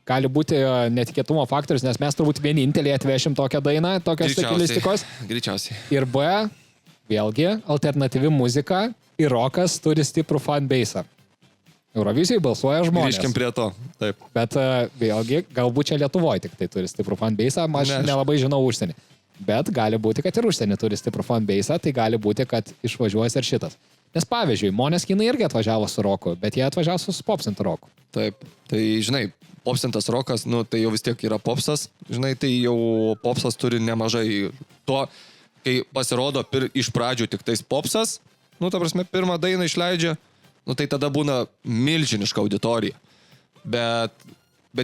A: gali būti netikėtumo faktorius, nes mes turbūt vieninteliai atvešim tokią dainą, tokios stilistikos.
B: Greičiausiai.
A: Ir B, vėlgi, alternatyvi muzika ir rokas turi stiprų fanbase'ą. Eurovizijai balsuoja žmonės.
B: Grįžkim prie to, taip.
A: Bet vėlgi, galbūt čia Lietuvoje tik tai turi stiprų fanbase'ą, aš nelabai žinau užsienį. Bet gali būti, kad ir užsienį turi stiprų fanbase'ą, tai gali būti, kad išvažiuos ir šitas. Nes pavyzdžiui, Måneskinai irgi atvažiavo su roku, bet jie atvažiavo su popsintu roku.
B: Taip, tai žinai, popsintas rokas, nu tai jau vis tiek yra popsas, žinai, tai jau popsas turi nemažai to, kai pasirodo iš pradžių tik tais popsas, nu ta prasme, pirmą dainą išleidžia, nu tai tada būna milžiniška auditorija, bet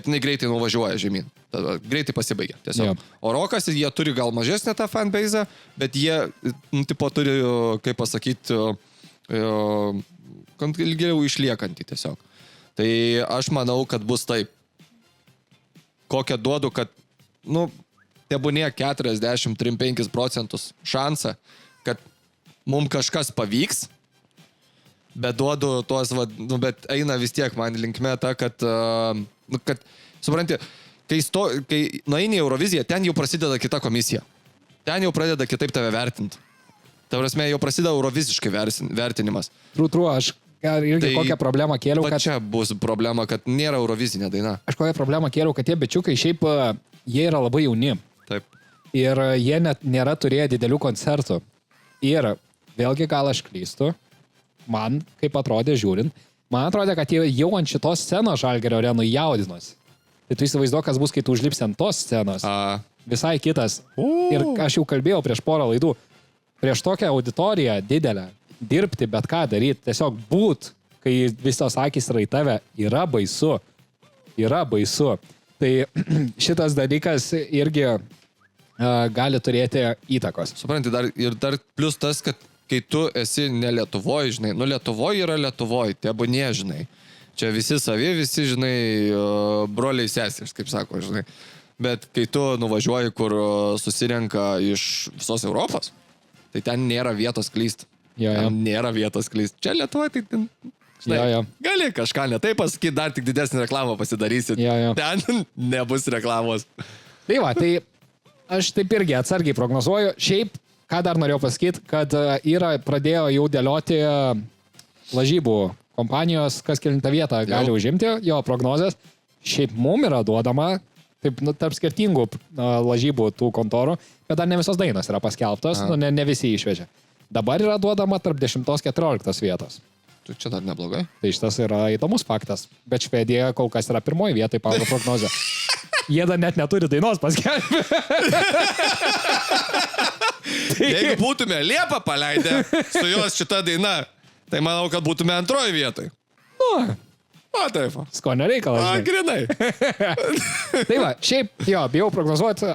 B: jinai greitai nuvažiuoja žemyn, tada greitai pasibaigia tiesiog. Yep. O rokas, jie turi gal mažesnę tą fanbase'ą, bet jie, nu, tipo, turi, kaip pasakyti, ilgiau išliekantį tiesiog. Tai aš manau, kad bus taip. Kokią duodu, kad, nu, tebūnė 40-35% šansą, kad mums kažkas pavyks, bet duodu tuos, bet eina vis tiek man linkme ta, kad supranti, kai nueini į Euroviziją, ten jau prasideda kita komisija. Ten jau pradeda kitaip tave vertinti. Ta prasme, jau prasideda euroviziškai vertinimas.
A: Trū, aš irgi kokią problemą kėliau,
B: kad... Čia bus problema, kad nėra eurovizinė daina.
A: Aš kokią problemą kėliau, kad tie bičiukai šiaip, jie yra labai jauni.
B: Taip.
A: Ir jie net nėra turėję didelių koncertų. Ir vėlgi gal aš klystu, man, kaip atrodė žiūrint, man atrodė, kad jie jau ant šitos scenos Žalgirio arenui jaudinosi. Tai tu įsivaizduok, kas bus, kai tu užlipsi ant tos scenos. Visai kitas. Ir aš jau kalbėjau prieš porą laidų. Prieš tokią auditoriją didelę, dirbti, bet ką daryti, tiesiog būt, kai visos akys yra į tave, yra baisu. Yra baisu. Tai šitas dalykas irgi gali turėti įtakos.
B: Supranti, dar plus tas, kad kai tu esi ne Lietuvoje, žinai, nu Lietuvoje yra Lietuvoje, tebūnie, žinai. Čia visi savi, visi, žinai, broliai sesės, kaip sako, žinai. Bet kai tu nuvažiuoji, kur susirenka iš visos Europos, tai ten nėra vietos klyst. Ten nėra vietos klyst. Čia Lietuvoje, tai ten, žinai, gali kažką ne taip pasakyti, dar tik didesnį reklamą pasidarysit. Ten nebus reklamos.
A: Tai va, tai aš taip irgi atsargiai prognozuoju. Šiaip, ką dar norėjau pasakyti, kad yra pradėjo jau dėlioti lažybų kompanijos, kas kelintą vietą gali užimti, jo prognozės. Šiaip mum yra duodama, taip, nu, tarp skirtingų lažybų tų kontorų, bet dar ne visos dainos yra paskelbtos, nu, ne visi išvežė. Dabar yra duodama tarp 10-14 vietos.
B: Tu čia dar neblogai. Tai
A: šitas yra įdomus faktas, bet Švedija kol kas yra pirmoji vietoj pagal prognozę. Jie dar net neturi dainos paskelbę.
B: Jeigu būtume Liepą paleidę su jos šita daina, tai manau, kad būtume antroji vietoj. Taip.
A: Skonio reikalas.
B: Grinai.
A: Tai va, šiaip, bijau prognozuoti,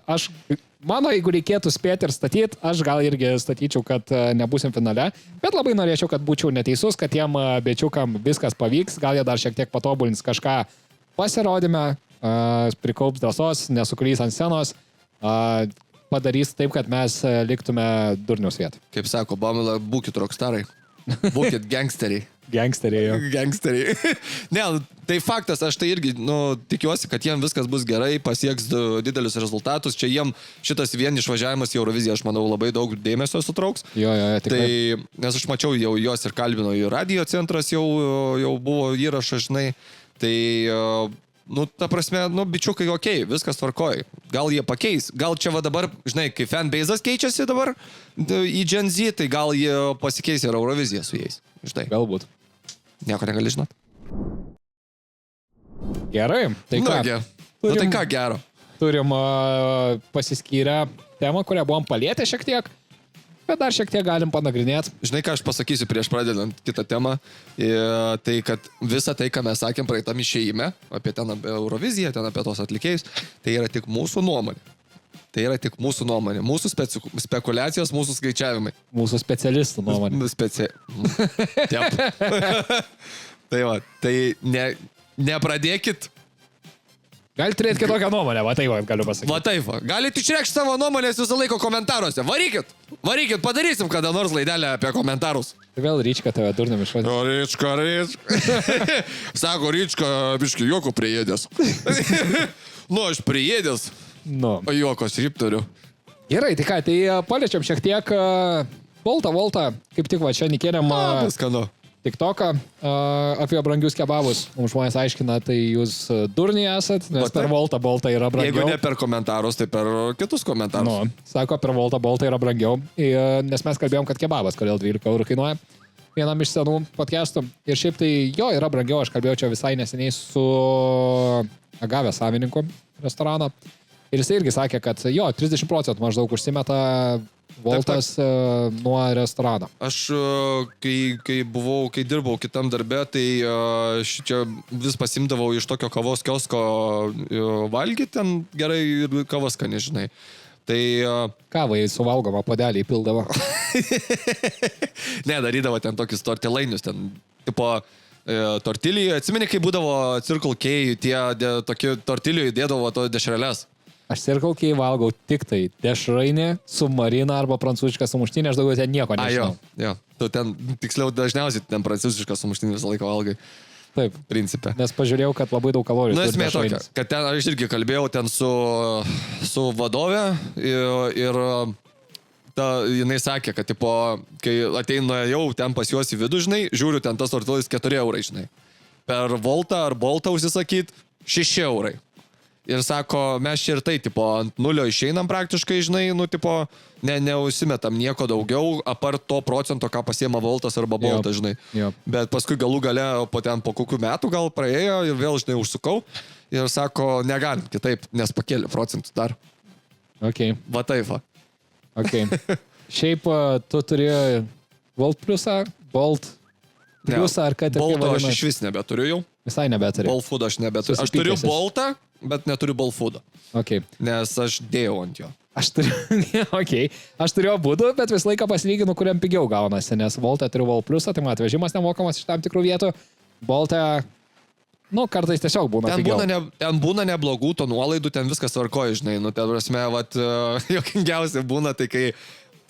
A: mano, jeigu reikėtų spėti ir statyti, aš gal irgi statyčiau, kad nebūsim finale, bet labai norėčiau, kad būčiau neteisus, kad tiem bičiukam viskas pavyks, gal jie dar šiek tiek patobulins kažką pasirodymę, prikaups drąsos, nesuklys ant scenos, padarys taip, kad mes liktume durniaus vietą.
B: Kaip sako, Bamila, būkit rockstarai, būkit gangsteriai. Gangsteriai. Ne, tai faktas, aš tai irgi, nu, tikiuosi, kad jiem viskas bus gerai, pasieks didelius rezultatus. Čia jiem šitas vien išvažiavimas į Euroviziją, aš manau, labai daug dėmesio sutrauks.
A: Tikrai.
B: Tai, nes aš mačiau, jau jos ir kalbino, į radio centras jau buvo įrašas, žinai. Tai, nu, ta prasme, nu, bičiukai, okei, viskas tvarkoj. Gal jie pakeis. Gal čia va dabar, žinai, kai fanbase'as keičiasi dabar į Gen Z, tai gal jie pasikeis ir Euroviziją su jais. Štai.
A: Galbūt.
B: Nieko negali žinot.
A: Gerai, tai ką?
B: Tai ką gero?
A: Turim pasiskyrę temą, kurią buvom palietę šiek tiek, bet dar šiek tiek galim panagrinėti.
B: Žinai, ką aš pasakysiu prieš pradedant kitą temą, tai kad visa tai, ką mes sakėm praeitam išėjime, apie Euroviziją, ten apie tos atlikėjus, tai yra tik mūsų nuomonė. Tai yra tik mūsų nuomonė, mūsų spekulacijos, mūsų skaičiavimai.
A: Mūsų specialistų nuomonė.
B: Tai va, tai nepradėkit.
A: Gali turėti kitokią nuomonę, va tai va, galiu pasakyti.
B: Va taip, va. Galite išreikšti savo nuomonės visą laiką komentaruose. Varykit, padarysim kada nors laidelę apie komentarus.
A: Tai vėl Ryčka tave durniam išvadė.
B: O, Ryčka. Sako, Ryčka, biški, juoko priėdės. Aš priėdės. O juokos ryp turiu.
A: Gerai, tai ką, tai paliečiam šiek tiek Voltą, kaip tik va čia nikėnėm TikToką apie brangius kebabus. Mums žmonės aiškina, tai jūs durniai esat, nes per Voltą yra brangiau.
B: Jeigu ne per komentarus, tai per kitus komentarus.
A: Sako, per Voltą yra brangiau, nes mes kalbėjom, kad kebabas, kodėl 12 eurų kainuoja. Vienam iš senų podcastų. Ir šiaip tai jo yra brangiau, aš kalbėjau čia visai neseniai su Agavė savininku restorano. Ir jis irgi sakė, kad jo, 30% maždaug užsimeta Voltas nuo restorano.
B: Aš, kai dirbau kitam darbe, tai čia vis pasimdavau iš tokio kavos kiosko valgyti, ten gerai ir kavas, ką nežinai. Tai...
A: Kavai suvalgomą podelį įpildavo.
B: Ne, darydavo ten tokius tortilainius, ten tipo tortilijų. Atsimeni, kai būdavo Circle K, tie tokie tortilijų įdėdavo to dešreles.
A: Aš Circle K valgau tik tai dešrainį su marina arba prancūzišką sumuštinį, aš daugiau ten nieko nežinau.
B: Jo. Tu ten, tiksliau, dažniausiai ten prancūzišką sumuštinį visą laiką valgai.
A: Taip.
B: Principe.
A: Nes pažiūrėjau, kad labai daug kalorijų.
B: Esmė tokia, kad ten aš irgi kalbėjau ten su vadove ir jinai sakė, kad tipo, kai ateina jau ten pas juos į vidų, žinai, žiūriu ten tas tortilas 4 eurai, žinai. Per Voltą ar Boltą užsisakyt 6 eurai. Ir sako, mes čia ir tai, tipo, ant nulio išeinam praktiškai, žinai, tipo, neužsimetam nieko daugiau, apart to procento, ką pasiema Voltas arba Boltas, žinai. Bet paskui galų gale po kokių metų gal praėjo ir vėl, žinai, užsukau. Ir sako, negalim kitaip, nes pakėlė procentus dar.
A: Ok.
B: Va taip, va.
A: Ok. Šiaip tu turi Volt plusą, Bolt plusą ar kad...
B: Bolto aš iš vis nebeturiu jau.
A: Visai nebeturiu.
B: Bolt food aš nebeturiu. Aš turiu Boltą, bet neturiu Bolt food.
A: Ok.
B: Nes aš dėjau ant jo.
A: Aš turiu būdų, bet visą laiką pasilyginu, kuriam pigiau gaunasi, nes Voltą turiu Volt plusą, tai man atvežimas nemokamas iš tam tikrų vietų. Boltą, kartais tiesiog būna pigiau.
B: Ten būna neblogų to nuolaidų, ten viskas tvarkoja, žinai. Ten prasme, jokingiausia būna, tai kai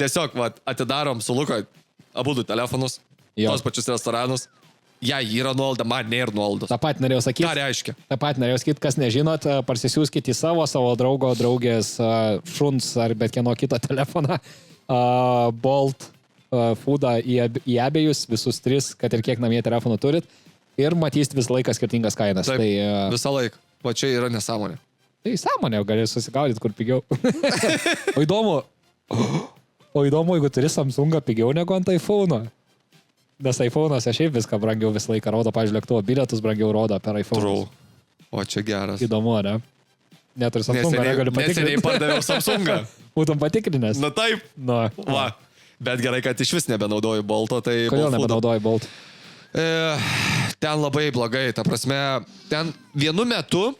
B: tiesiog atidarom su Luka abudu telefonus, tos pačius restoranus. Yra nuolaida, man nėra nuolaidos.
A: Ta pat norėjau sakyti.
B: Ką reiškia?
A: Ta pat norėjau sakyti, kas nežinot, parsisiųskite į savo draugo, draugės, šuns ar bet kieno kito telefoną. Bolt foodą į abiejus, visus 3, kad ir kiek namie telefonų turit. Ir matysit visą laiką skirtingas kainas.
B: Taip, visą laiką. Va čia yra nesąmonė.
A: Tai sąmonė, gali susigaudyti, kur pigiau. O įdomu, jeigu turi Samsungą pigiau negu ant iPhone'o. Nes iPhone'ose šiaip viską brangiau visą laiką rodo, pavyzdžiui, lėktuvo bilietus brangiau rodo per iPhone'us.
B: O čia geras.
A: Įdomu, ne? Net ir Samsungą negaliu patikrinti.
B: Neseniai pardaviau Samsungą.
A: Būtum patikrinęs.
B: Na taip. Va. Bet gerai, kad iš vis nebenaudoju Bolto, tai...
A: Kodėl nebenaudoju Bolt?
B: Ten labai blogai, ta prasme, ten vienu metu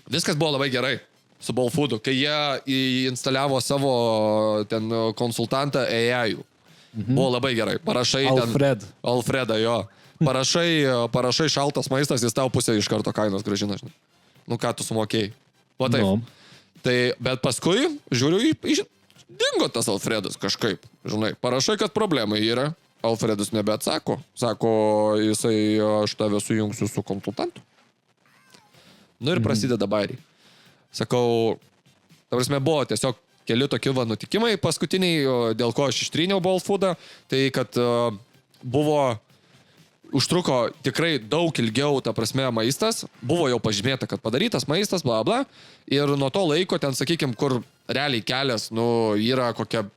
B: viskas buvo labai gerai su Bolt Foodu, kai jie instaliavo savo ten konsultantą AI-ų. Buvo labai gerai. Parašai Alfredą, jo. Parašai šaltas maistas, jis tau pusę iš karto kainos grąžina. Ką tu sumokėjai. Va taip. Tai, bet paskui, žiūriu, dingo tas Alfredas kažkaip. Žinai, parašai, kad problemai yra. Alfredas nebeatsako. Sako, aš tave sujungsiu su konsultantu. Ir prasideda bairiai. Sakau, ta prasme, buvo tiesiog keli tokie nutikimai paskutiniai, dėl ko aš ištryniau Bolt Foodą, tai kad užtruko tikrai daug ilgiau, ta prasme, maistas, buvo jau pažymėta, kad padarytas maistas, bla bla, ir nuo to laiko ten, sakykime, kur realiai kelias, yra kokia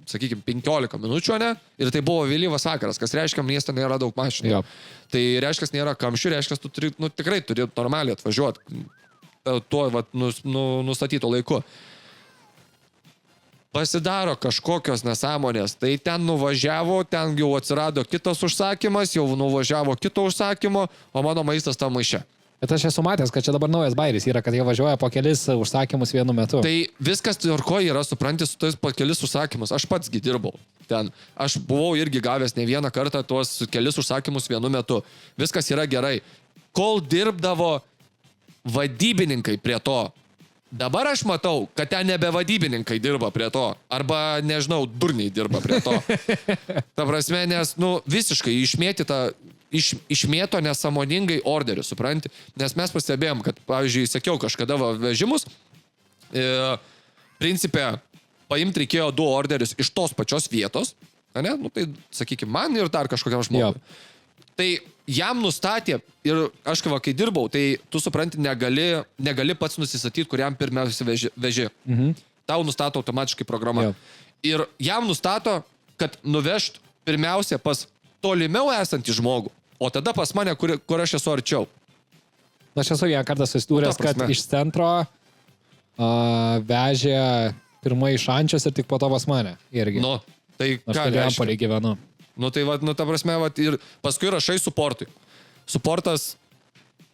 B: sakykime, 15 minučių, ne? Ir tai buvo vėlyvas vakaras, kas reiškia, mieste nėra daug mašinų.
A: Jo.
B: Tai reiškia, nėra kamščių, reiškia, tu turi, tikrai turi normaliai atvažiuoti tuo nustatyto laiku. Pasidaro kažkokios nesąmonės, tai ten nuvažiavo, ten jau atsirado kitas užsakymas, jau nuvažiavo kito užsakymo, o mano maistas tam maiše.
A: Bet aš esu matęs, kad čia dabar naujas bairis yra, kad jie važiuoja po kelis užsakymus vienu metu.
B: Tai viskas tvarkoje yra, supranti, su tais po kelis užsakymus. Aš pats dirbau ten. Aš buvau irgi gavęs ne vieną kartą tuos kelis užsakymus vienu metu. Viskas yra gerai. Kol dirbdavo vadybininkai prie to, dabar aš matau, kad ten nebe vadybininkai dirba prie to. Arba, nežinau, durniai dirba prie to. Ta prasme, nes, visiškai išmėto nesąmoningai orderį, supranti? Nes mes pastebėjom, kad, pavyzdžiui, sakiau kažkada vežimus, principė, paimti reikėjo 2 orderius iš tos pačios vietos, ne? Tai, sakykime, man ir dar kažkokiam žmogui. Tai jam nustatė, ir aš kai dirbau, tai tu supranti, negali pats nusistatyti, kuriam pirmiausia veži. Tau nustato automatiškai programa. Ir jam nustato, kad nuvežt pirmiausia pas tolimiau esantį žmogų, o tada pas mane, kur aš esu arčiau.
A: Aš esu vieną kartą susidūręs, kad iš centro vežė pirmai iš Šančios ir tik po to pas mane. Irgi.
B: Tai
A: aš Vilijampolėj gyvenu.
B: Tai ta prasme, ir paskui rašai suportui. Suportas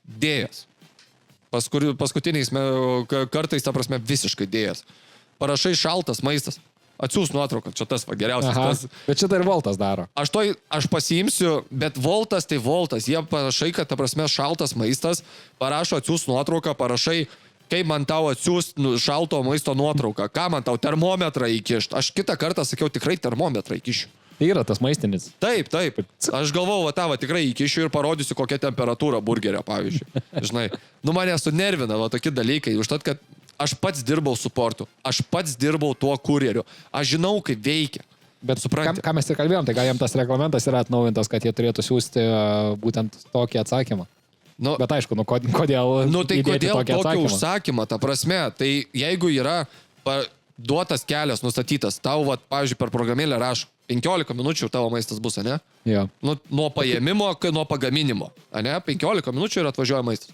B: dėjas. Paskutiniais kartais, ta prasme, visiškai dėjas. Parašai šaltas maistas. Atsiūs nuotrauką, čia tas geriausias.
A: Bet čia tai ir Voltas daro.
B: Aš pasiimsiu, bet Voltas tai Voltas. Jie parašai, kad, ta prasme, šaltas maistas, parašo atsiūs nuotrauką, parašai, kaip man tau atsiūs šalto maisto nuotrauką, ką man tau termometrą įkišt. Aš kitą kartą sakiau, tikrai termometrą įkišiu.
A: Tai yra tas maistinis.
B: Taip. Aš galvau, tikrai įkišiu ir parodysiu, kokia temperatūra burgerio, pavyzdžiui. Žinai, mane sunervina tokie dalykai, užtat, kad aš pats dirbau suportu, aš pats dirbau tuo kurjeriu, aš žinau, kaip veikia.
A: Bet supranti, ką mes ir kalbėjom, tai gal jam tas reglamentas yra atnaujintas, kad jie turėtų siūsti būtent tokį atsakymą. Bet aišku, kodėl
B: tai kodėl
A: tokį
B: tokį užsakymą, ta prasme, tai jeigu yra duotas kelias nustatytas, tau, pavyzdžiui, per programėlę rašo, 15 minučių tavo maistas bus, ne?
A: Jo.
B: Nuo paėmimo, nuo pagaminimo, ne? 15 minučių ir atvažiuoja maistas.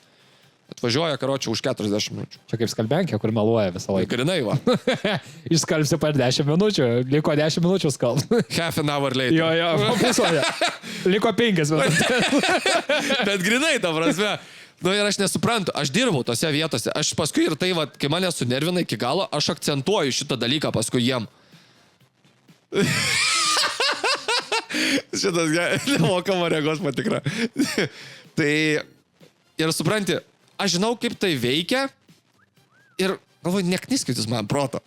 B: Atvažiuoja, karočią, už 40 minučių.
A: Čia kaip skalbenkė, kur meluoja visą laiką.
B: Grinai, va.
A: Išskalbsi per 10 minučių, liko 10 minučių skalb.
B: Half an hour later.
A: Jo, papusoja. Liko 5 minutės.
B: Bet grinai, ta prasme. Ir aš nesuprantu, aš dirbau tose vietose. Aš paskui ir tai, kai mane sunervina iki galo, aš akcentuoju šitą dalyką paskui jiem. Šitas nemokama regos patikra. Tai ir supranti, aš žinau, kaip tai veikia ir galvoju, nekniskit jūs man proto.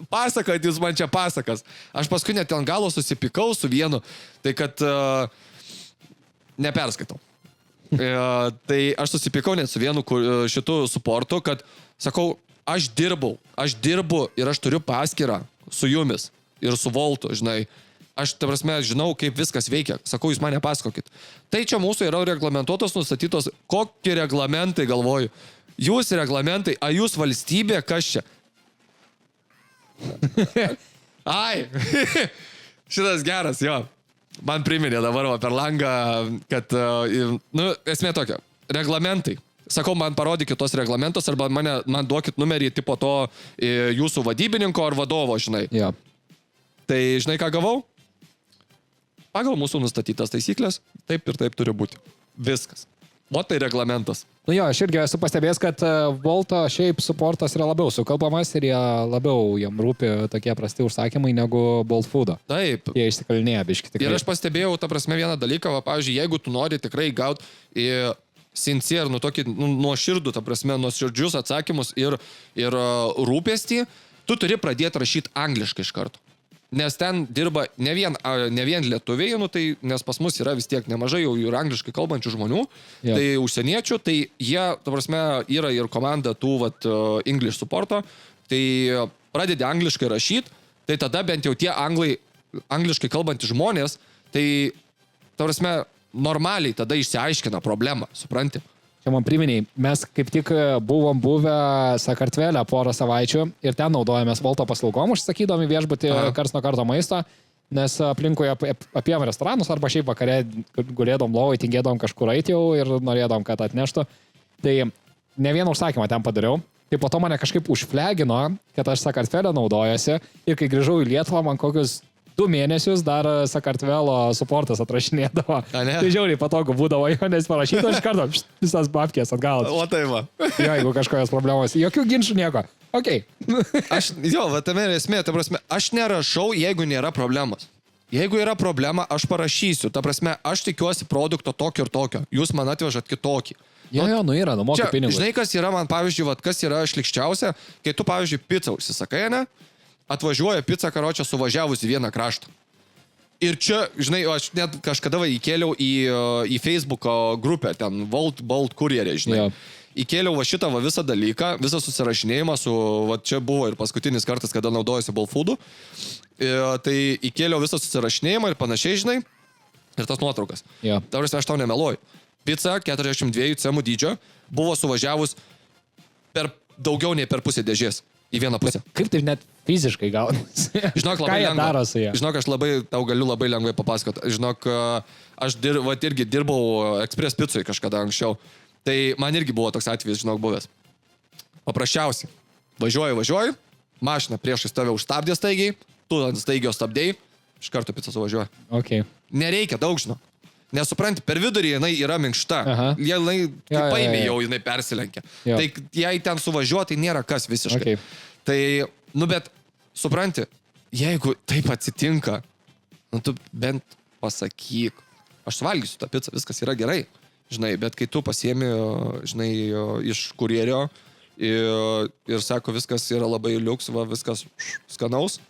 B: Pasakot jūs man čia pasakas. Aš paskui net ant galo susipikau su vienu, tai kad neperskaitau. Tai aš susipikau net su vienu šitų suportu, kad sakau, aš dirbu ir aš turiu paskyrą su jumis ir su Voltu, žinai. Aš, ta prasme, žinau, kaip viskas veikia. Sakau, jūs mane pasakokit. Tai čia mūsų yra reglamentuotos, nustatytos, kokie reglamentai, galvoju. Jūs reglamentai, a jūs valstybė, kas čia? Ai, šitas geras, jo. Man priminė dabar per langą, kad, esmė tokia, reglamentai. Sakau, man parodykit tos reglamentus arba man duokit numerį tipo to jūsų vadybininko ar vadovo, žinai.
A: Jo.
B: Tai žinai, ką gavau? Pagal mūsų nustatytas taisyklės, taip ir taip turi būti. Viskas. O tai reglamentas.
A: Aš irgi esu pastebėjęs, kad Volto šiaip suportas yra labiau sukalbamas ir jam rūpi tokie prasti užsakymai negu Bolt Foodo.
B: Taip.
A: Jie išsikalinėja biški tikrai.
B: Ir aš pastebėjau, ta prasme, vieną dalyką, pavyzdžiui, jeigu tu nori tikrai gauti sincere, tokį nuoširdų, ta prasme, nuoširdžius atsakymus ir rūpestį, tu turi pradėti rašyti angliškai iš karto. Nes ten dirba ne vien lietuviai, nes pas mus yra vis tiek nemažai jau ir angliškai kalbančių žmonių, tai užsieniečių, tai jie, ta prasme, yra ir komanda tų English supporto, tai pradedi angliškai rašyti, tai tada bent jau tie angliškai kalbantys žmonės, tai, ta prasme, normaliai tada išsiaiškina problemą, supranti?
A: Tai man priminiai, mes kaip tik buvom buvę Sakartvelę porą savaičių ir ten naudojamės Volto paslaugom, užsakydami viešbutį karts nuo karto maisto, nes aplinkui apiem restoranus arba šiaip vakarė gulėdom lovai, tingėdom kažkur eiti jau ir norėdom, kad atneštų. Tai ne vieną užsakymą ten padariau. Tai po to mane kažkaip užflegino, kad aš Sakartvelę naudojuosi ir kai grįžau į Lietuvą, man kokius 2 mėnesius dar Sakartvelo suportas atrašinėdavo. Tai žiauriai patogu būdavo, jo, nes parašytų iš karto visas babkės atgal.
B: O tai va.
A: Jo, jeigu kažkokios problemos. Jokių ginčių nieko. Ok.
B: Va, tame ir esmė, ta prasme, aš nerašau, jeigu nėra problemos. Jeigu yra problema, aš parašysiu. Ta prasme, aš tikiuosi produkto tokio ir tokio. Jūs man atvežat kitokį.
A: Jo, yra, numoka pinigus.
B: Žinai, kas yra man, pavyzdžiui, kas yra šlikščiausia, kai tu, pavyzdžiui, pizzą užsisakai, ne? Atvažiuoja pizza, karočią, suvažiavus į vieną kraštą. Ir čia, žinai, aš net kažkada įkėliau į Facebook'o grupę, ten Bolt kurjerė, žinai. Jo. Įkėliau šitą visą dalyką, visą susirašinėjimą su, čia buvo ir paskutinis kartas, kada naudojusi Bolt Food'u. Tai įkėliau visą susirašinėjimą ir panašiai, žinai, ir tas nuotraukas.
A: Jo.
B: Ta prasme, aš tau nemeluoju. Pizza 42 cemų dydžio buvo suvažiavus per daugiau nei per pusę dėžės į vieną pusę.
A: Kaip tai net fiziškai gaunasi?
B: Žinok, labai lengva. Žinok, aš tau galiu labai lengvai papasakoti. Žinok, aš irgi dirbau Express Pizzui kažkada anksčiau. Tai man irgi buvo toks atvejis, žinok, buvęs. Paprasčiausiai. Važiuoju, mašina priešais tave užstabdė staigiai, tu ant staigio stabdėjai, iš karto pizza suvažiuoja.
A: Okay.
B: Nereikia daug, žinok. Nesupranti, per vidurį jinai yra minkšta. Jinai paėmė jau, jinai persilenkia. Jo. Tai jei ten suvažiuoti, tai nėra kas visiškai. Okay. Tai, bet supranti, jeigu taip atsitinka, tu bent pasakyk, aš suvalgysiu tą pizzą, viskas yra gerai. Žinai, bet kai tu pasiemi, žinai, iš kurjerio ir sako, viskas yra labai liuks, viskas skanaus,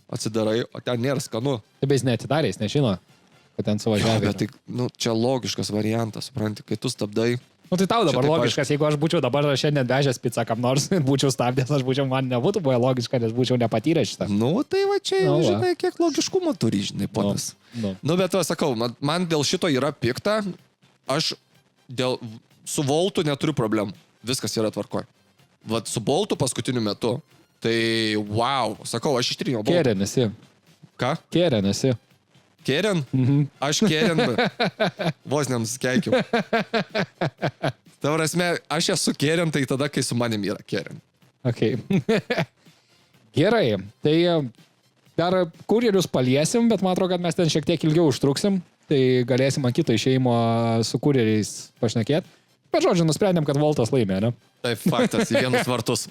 B: atsidarai, o ten nėra skanu.
A: Taip jis neatidarė, jis nežino. Ten suvažiavė.
B: Bet tai, čia logiškas variantas, supranti, kai tu stabdai.
A: Tai tau dabar logiškas, jeigu aš būčiau dabar šiandien vežęs pizzą kam nors, būčiau stabdęs, man nebūtų buvę logiška, nes būčiau nepatyręs šitą.
B: Tai va čia, žinai, kiek logiškumo turi, žinai, ponas. Bet sakau, man dėl šito yra pikta, aš su Voltu neturiu problemų, viskas yra tvarkoj. Su Boltu paskutiniu metu, tai wow, sakau, aš ištryniau Boltą.
A: Kėrė nesi.
B: Ką?
A: Kėrė nesi.
B: Kėrien? Aš Kėrien, vos nenusikeikiu. Ta prasme, aš esu Kėrien, tai tada, kai su manim yra Kėrien.
A: Okay. Gerai, tai dar kurjerius paliesim, bet man atrodo, kad mes ten šiek tiek ilgiau užtruksim, tai galėsim ant kito išėjimo su kurjeriais pašnekėti. Bet žodžiu, nusprendėm, kad Voltas laimė, ne?
B: Taip, faktas, į vienus vartus.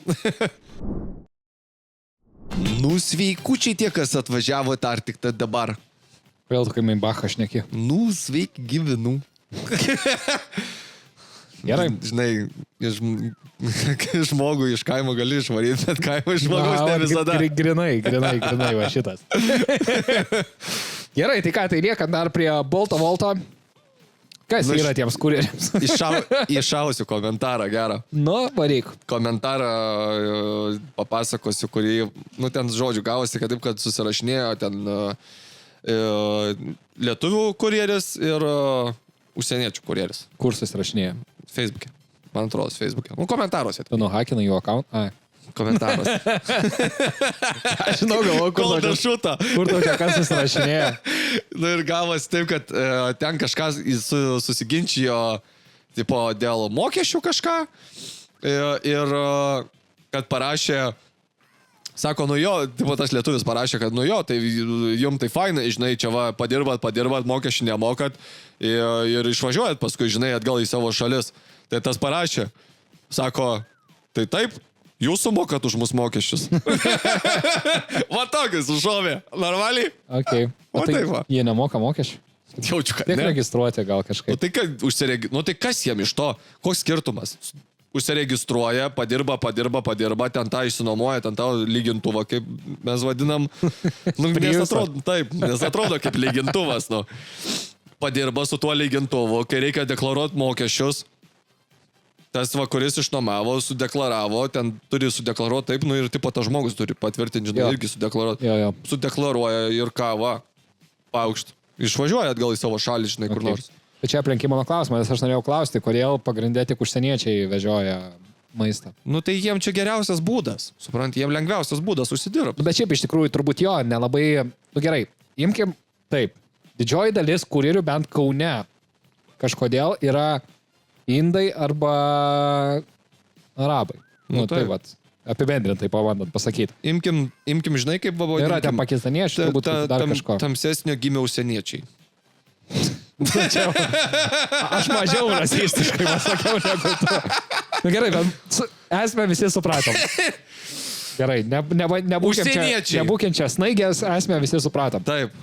B: Sveikučiai tie, kas atvažiavo dar tik dabar.
A: Vėl tu, kai man Bachą šneki.
B: Sveiki, gyvenu.
A: Gerai.
B: Žinai, žmogų iš kaimo gali išvaryti, bet kaimo žmogus ne visada.
A: Grinai, va šitas. Gerai, tai ką, tai liekant dar prie Volto. Kas yra tiems kurjeriams?
B: Iššausiu komentarą gerą.
A: Varyk.
B: Komentarą papasakosiu, kurį, ten žodžiu gavosi, kad taip, kad susirašinėjo ten lietuvių kurjeris ir užsieniečių kurjeris.
A: Kur susirašinėjo?
B: Facebook'e. Man atrodo, Facebook'e. Komentaruose.
A: Tu nuhakinai jų account?
B: Komentaruose.
A: Aš žinau, galvoju, kur tu čia kas susirašinėjo.
B: Ir gavosi taip, kad ten kažkas susiginčijo tipo, dėl mokesčių kažką ir kad parašė. Sako, tas lietuvis parašė, kad tai jum tai fainai, žinai, čia padirbat, mokesčių nemokat ir išvažiuojat paskui, žinai, atgal į savo šalis. Tai tas parašė, sako, tai taip, jūs sumokat už mus mokesčius. Va tokius užšovė, normaliai?
A: Okay. O tai jie nemoka mokesčių?
B: Jaučiu, kad
A: ne. Tik registruoti gal kažkaip.
B: Tai kas jiem iš to? Koks skirtumas? Užsiregistruoja, padirba, ten tą išsinuomoja, ten tą lygintuvą, kaip mes vadinam. Nes atrodo kaip lygintuvas. Padirba su tuo lygintuvu, kai reikia deklaruoti mokesčius. Tas kuris išnuomavo, sudeklaravo, ten turi sudeklaruoti taip, ir tipo tas žmogus turi patvirtinti, žinai, irgi sudeklaruoti. Sudeklaruoja ir ką, paukšt. Išvažiuoja atgal į savo šalį, žinai, kur nors.
A: Tai čia aplenki mano klausimą, nes aš norėjau klausti, kodėl pagrindė tik užsieniečiai vežioja maistą.
B: Nu tai jiem čia geriausias būdas. Suprant, jiem lengviausias būdas užsidirbti.
A: Bet šiaip iš tikrųjų turbūt jo, nelabai, nu gerai, imkim, taip, didžioji dalis kurjerių bent Kaune kažkodėl yra indai arba arabai. Nu tai vat, apibendrintai pabandant pasakyti.
B: Imkim, žinai, kaip buvo.
A: Yra ten pakistaniečiai, turbūt dar kažko.
B: Tamsesnio gimė užsieniečiai.
A: Aš mažiau rasistiškai pasakiau negu tu. Nu gerai, bet esmę visi supratom. Gerai, nebūkim čia snaigės, esmę visi supratom.
B: Taip.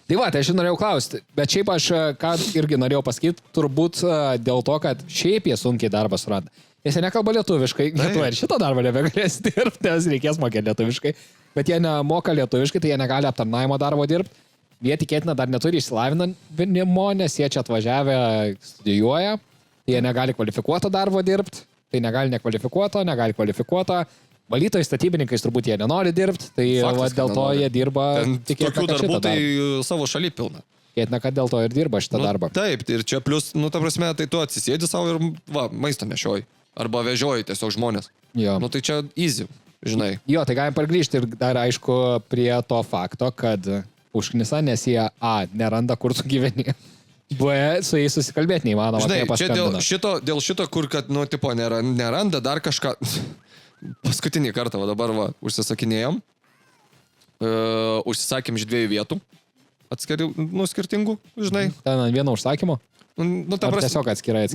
A: Tai va, tai aš norėjau klausti, bet šiaip aš, ką irgi norėjau pasakyti, turbūt dėl to, kad šiaip jie sunkiai darbą suranda. Jie nekalba lietuviškai, lietuva ir šitą darbą nebegalės dirbti, nes reikės mokėti lietuviškai, bet jie nemoka lietuviškai, tai jie negali aptarnaimo darbo dirbti. Jie tikėtina dar neturi išsilavinimo, nes jie čia atvažiavę studijuoja, jie negali kvalifikuoto darbo dirbti, tai negali nekvalifikuoto, negali kvalifikuoto. Valytojai, statybininkais turbūt jie nenori dirbti, tai
B: Faktas,
A: dėl to jie dirba...
B: Tokių darbų tai savo šaly pilna.
A: Tikėtina, kad dėl to ir dirba šitą darbą.
B: Taip, ir čia plus, ta prasme, tai tu atsisėdi savo ir maistą nešioji. Arba vežioji tiesiog žmonės.
A: Jo.
B: Tai čia easy, žinai.
A: Jo, tai galim pargrįžti ir dar aišku prie to fakto, kad užknisa, nes jie neranda, kur tu gyveni. B, su jais susikalbėti neįmanoma.
B: Žinai, čia dėl šito, kur, kad, tipo, neranda dar kažką. Paskutinį kartą, dabar užsisakinėjom. Užsisakėm iš 2 vietų. Skirtingų, žinai.
A: Ten ant vieno užsakymo? Tiesiog atskirai.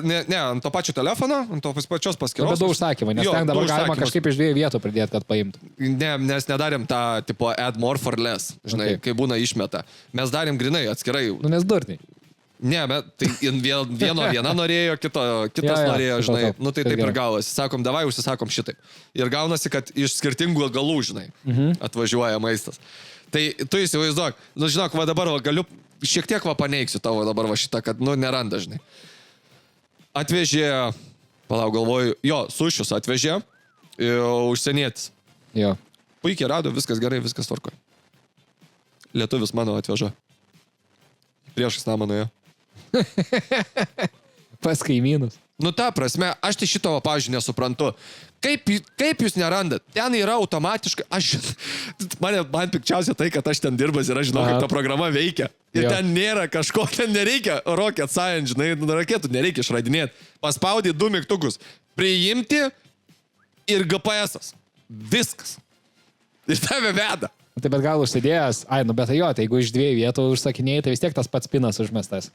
B: Ne, ant to pačio telefono, ant to pačios paskyros.
A: Bet 2 užsakymai, nes ten dabar galima kažkaip iš 2 vietų pridėti, kad paimtų.
B: Ne, nes nedarėm tą, tipo, add more for less, žinai, kai būna išmeta. Mes darėm grinai, atskirai.
A: Nes durniai.
B: Ne, bet tai viena norėjo, kitas norėjo, žinai. Tai taip ir gavosi. Sakom, davai užsisakom šitaip. Ir gaunasi, kad iš skirtingų galų, žinai, atvažiuoja maistas. Tai tu įsivaizduok, žinok, dabar galiu šiek tiek paneigsiu tavo dabar šitą, kad, neranda, žinai. Atvežė, galvoju, sušius atvežė, užsienietis.
A: Jo.
B: Puikiai rado, viskas gerai, viskas tvarkoja. Lietuvis mano atveža. Priešais namą nuėjo.
A: Pas kaimynus.
B: Ta prasme, aš tai šito, pavyzdžiui, nesuprantu. Kaip jūs nerandat? Ten yra automatiškai, man pikčiausia tai, kad aš ten dirbas ir aš žinau, kaip ta programa veikia. Ir ten nėra kažko, ten nereikia rocket science, žinai, raketų nereikia išradinėti. Paspaudė 2 mygtukus. Priimti ir GPS-as. Viskas. Ir tave veda.
A: Tai bet gal užsidėjęs, bet tai tai jeigu iš 2 vietų užsakinėjai, tai vis tiek tas pats pinas užmestas.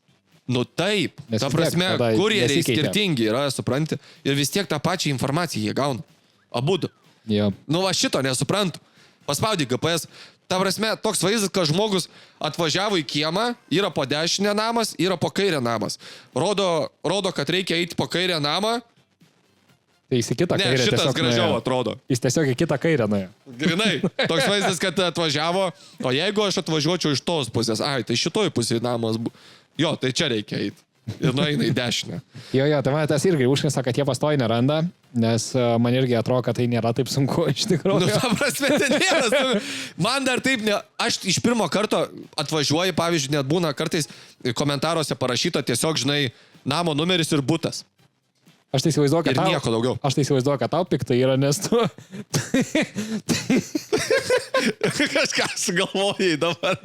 B: Taip, ta prasme, kurjeriai skirtingi yra, supranti, ir vis tiek tą pačią informaciją jie gauna. Abudu.
A: Jo.
B: Šito nesuprantu. Paspaudė GPS. Ta prasme, toks vaizdas, kad žmogus atvažiavo į kiemą, yra po dešinę namas, yra po kairę namas. Rodo, kad reikia eiti po kairę namą.
A: Tai jis į kitą kairę.
B: Ne, šitas gražiau atrodo.
A: Jis tiesiog į kitą kairę nuėjo.
B: Grinai, toks vaizdas, kad atvažiavo, o jeigu aš atvažiuočiau iš tos pusės, tai šitoj pusėje namas, tai čia reikia eiti. Ir nueina į dešinę.
A: Jo, tai man tas irgi užknisa, kad jie pastoji neranda, nes man irgi atrodo, kad tai nėra taip sunku iš tikrųjų.
B: Ta prasme, tai nėra. Man dar taip, aš iš pirmo karto atvažiuoju, pavyzdžiui, net būna kartais komentaruose parašyta tiesiog, žinai, namo numeris ir butas.
A: Aš tai įsivaizduoju, kad
B: nieko daugiau.
A: Aš tai įsivaizduoju, kad tau piktai yra, nes tu...
B: Kažką sugalvojai dabar.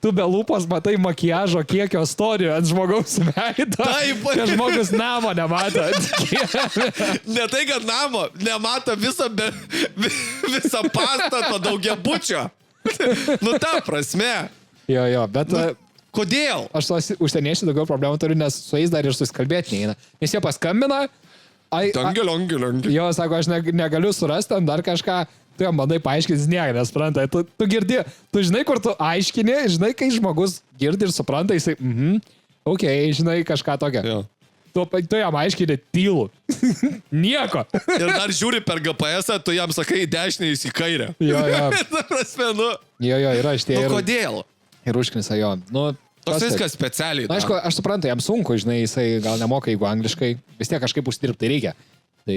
A: Tu be lūpos matai makiažo kiekio storijų ant žmogaus veido.
B: Taip.
A: Kad žmogus namo nemato.
B: Ne tai, kad namo, nemato visą pastatą daugiabučio. Ta prasme.
A: Jo, bet...
B: Kodėl?
A: Aš su užsieniečiais daugiau problemų turiu, nes su jais dar ir susikalbėti neina. Nes jie paskambina.
B: Langi.
A: Jo, sako, aš negaliu surasti tam dar kažką. Tu jam bandai paaiškinti, jis nieko nespranta. Tu girdi, tu žinai, kur tu aiškini, žinai, kai žmogus girdi ir supranta, jisai, žinai, kažką tokio.
B: Jo.
A: Tu jam aiškini tylų. Nieko.
B: Ir dar žiūri per GPS-ą, tu jam sakai dešinę į kairę.
A: Jo.
B: Ta prasme,
A: Jo, yra šitie.
B: Kodėl?
A: Ir užknisa jo.
B: Toks viskas specialiai.
A: Aišku, aš suprantu, jam sunku, žinai, jisai gal nemoka, jeigu angliškai. Vis tiek kažkaip uždirbti reikia. Tai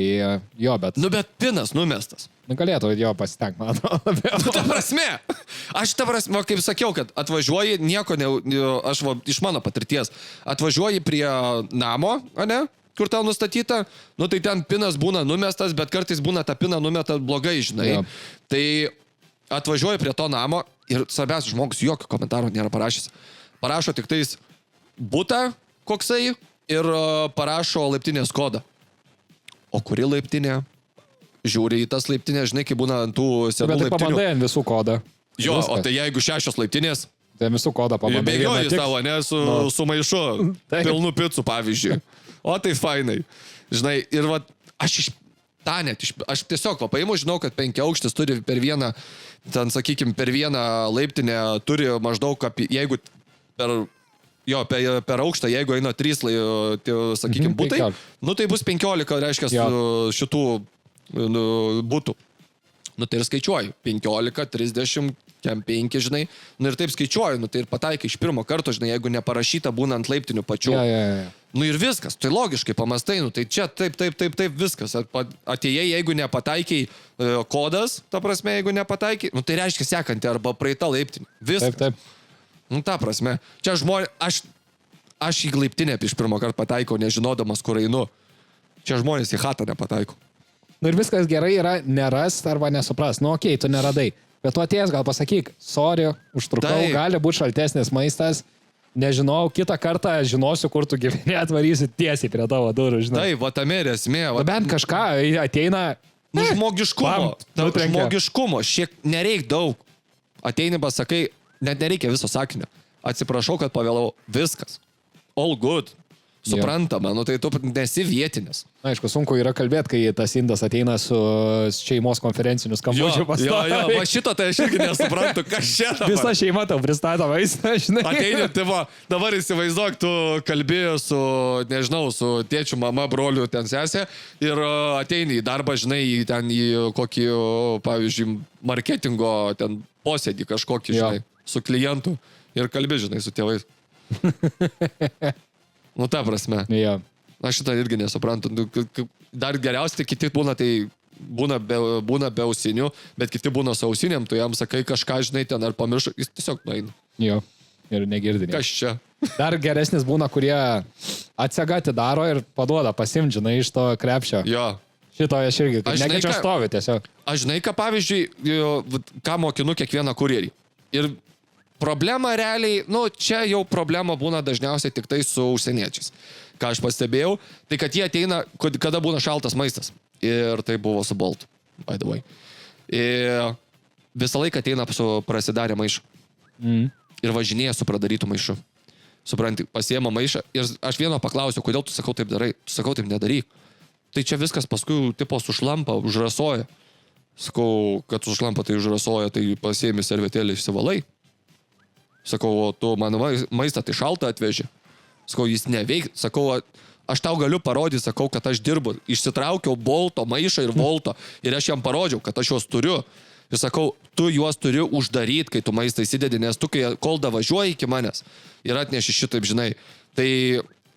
A: jo, bet...
B: Nu, bet pinas numestas.
A: Galėtų jo pasitenk, man atrodo.
B: Nu, ta prasme, kaip sakiau, kad atvažiuoji, nieko, aš iš mano patirties, atvažiuoji prie namo, ane, kur tau nustatyta, nu tai ten pinas būna numestas, bet kartais būna ta pina numeta blogai, žinai.
A: Jo.
B: Tai atvažiuoji prie to namo ir svarbiausia, žmogus jokio komentaro nėra parašęs. Parašo tik tais butą koksai ir parašo laiptinės kodą. O kuri laiptinė? Žiūri į tas laiptinės, žinai, kai būna ant tų senų
A: bet tai
B: laiptinių.
A: pabandai ant visų kodą.
B: Jo,
A: Viskas.
B: o tai jeigu 6 laiptinės,
A: Tai visų kodą pabandai.
B: bėgioji savo, ne, su maišu,
A: Taip.
B: pilnu picų, pavyzdžiui. O tai fainai. Žinai, ir va, aš tiesiog paimu, žinau, kad 5 aukštis turi per vieną, ten, sakykime, per vieną laiptinę turi maždaug, jeigu per aukštą, jeigu eina 3, sakykime, butai,
A: 15.
B: nu tai bus 15, reiškia, šitų butų. Nu tai ir skaičiuoju. 15, 30, 5, žinai. Nu ir taip skaičiuoju, nu tai ir pataikai iš pirmo karto, žinai, jeigu neparašyta būna ant laiptinių pačių.
A: Ja.
B: Nu ir viskas, tai logiškai pamastai, nu tai čia taip, viskas. Atėjai, jeigu nepataikiai kodas, ta prasme, jeigu nepataikiai, nu tai reiškia sekanti arba praeita laiptinė. Viskas.
A: Taip.
B: Nu ta prasme, čia žmonės, aš į laiptinę iš pirmo karto pataikau, nežinodamas, kur einu. Čia žmonės į chatą nepataiko.
A: Nu ir viskas gerai yra nerast arba nesupras. Nu okei, tu neradai. Bet tu atėjęs gal pasakyk, sorry, užtrukau,
B: Taip.
A: gali būti šaltesnis maistas. Nežinau, kitą kartą žinosiu, kur tu gyveni, atvarysiu tiesiai prie tavo durų, žinai.
B: Taip, va tame ir esmė.
A: Nu, bent kažką ateina.
B: Nu, žmogiškumo.
A: Bam, nutrenkia.
B: Žmogiškumo. Šiek nereik daug. Ateini, pasakai, net nereikia viso sakinio. Atsiprašau, kad pavėlau. Viskas. All good. Suprantama, nu tai tu nesi vietinis.
A: Aišku, sunku yra kalbėti, kai tas indas ateina su šeimos konferenciniu skambučiu pas
B: Jo,
A: tave.
B: va šito tai aš irgi nesuprantu, kas čia dabar.
A: Visa šeima tau pristato vaistą, žinai.
B: Ateini, tai va, dabar įsivaizduok, tu kalbėjai su, nežinau, su tėčiu, mama, broliu, ten sesė ir ateini į darbą, žinai, ten į kokį, pavyzdžiui, marketingo ten posėdį kažkokį, žinai, su klientu ir kalbi, žinai, su tėvais. Nu, ta prasme.
A: Jo.
B: Aš šitą irgi nesuprantu. Dar geriausiai kiti būna, tai būna be ausinių, bet kiti būna su ausinėm, tu jam sakai kažką, žinai, ten ar pamiršai, jis tiesiog nueina.
A: Jo. Ir negirdi.
B: Kas čia?
A: Dar geresnis būna, kurie atsegati daro ir paduoda pasimdžinai iš to krepšio.
B: Jo.
A: Šito aš irgi.
B: Aš žinai,
A: Nekėčiau stovi tiesiog.
B: Aš žinai, ką pavyzdžiui, ką mokinu kiekvieną kurjerį. Ir problema realiai, nu, čia jau problema būna dažniausiai tik tai su užsieniečiais. Ką aš pastebėjau, tai kad jie ateina, kada būna šaltas maistas. Ir tai buvo su Boltu, by the way. Ir visą laiką ateina su prasidarę maišą. Ir važinėja su pradarytų maišu. Supranti, pasiema maišą ir aš vieno paklausiu, kodėl tu sakau taip darai. Tu sakau taip nedaryk. Tai čia viskas paskui tipo sušlampa, užrasoja. Sakau, kad sušlampa tai užrasoja, tai pasiemi servetėlį išsivalai. Sakau, o tu mano maistą tai šaltą atveži. Sakau, jis neveikia. Sakau, aš tau galiu parodyti, sakau, kad aš dirbu. Išsitraukiau Bolto maišą ir Volto ir aš jam parodžiau, kad aš juos turiu. Ir sakau, tu juos turi uždaryti, kai tu maistą įsidedi, nes tu, kol davažiuoji iki manęs ir atneši šitaip, žinai, tai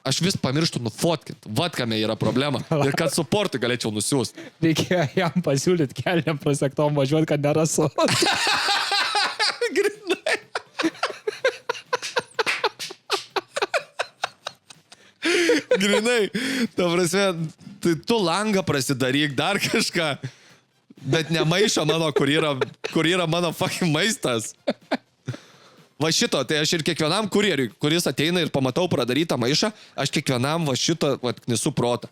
B: aš vis pamirštu nufotkint. Vat kame yra problema. Ir kad suportui galėčiau nusiųsti.
A: Reikėjo jam pasiūlyti keliam prasektom važiuoti, kad nerasu.
B: Grinai. Grinai. Ta prasme, tai tu langą prasidaryk, dar kažką. Bet ne maišą mano, kur yra mano fucking maistas. Va šito, tai aš ir kiekvienam kurjeriui, kuris ateina ir pamatau pradarytą maišą, aš kiekvienam va šito knisu protą.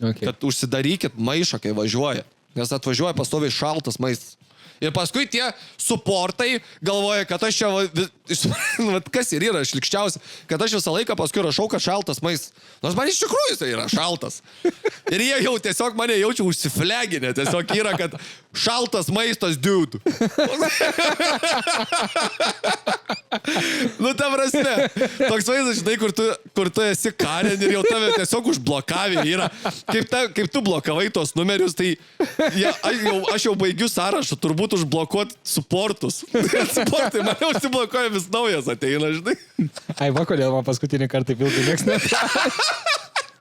A: Okay.
B: Kad užsidarykit maišą, kai važiuoja. Nes atvažiuoja pastoviai šaltas maistas. Ir paskui tie suportai galvoja, kad aš čia, kas ir yra šlikščiausia, kad aš visą laiką paskui rašau, kad šaltas maistas. Nors man iš tikrųjų jis yra šaltas. Ir jie jau tiesiog mane jaučia užsifleginę. Tiesiog yra, kad šaltas maistas, dude. Nu, ta prasme. Toks vaizdas, žinai, kur tu esi karen ir jau tave tiesiog užblokavė yra. Kaip tu blokavai tos numerius, tai aš jau baigiu sąrašą, turbūt užblokuoti suportus. Suportai mane užsiblokuoja, vis naujas ateina, žinai.
A: Ai, va, kodėl man paskutinį kartą pilkai nieks net.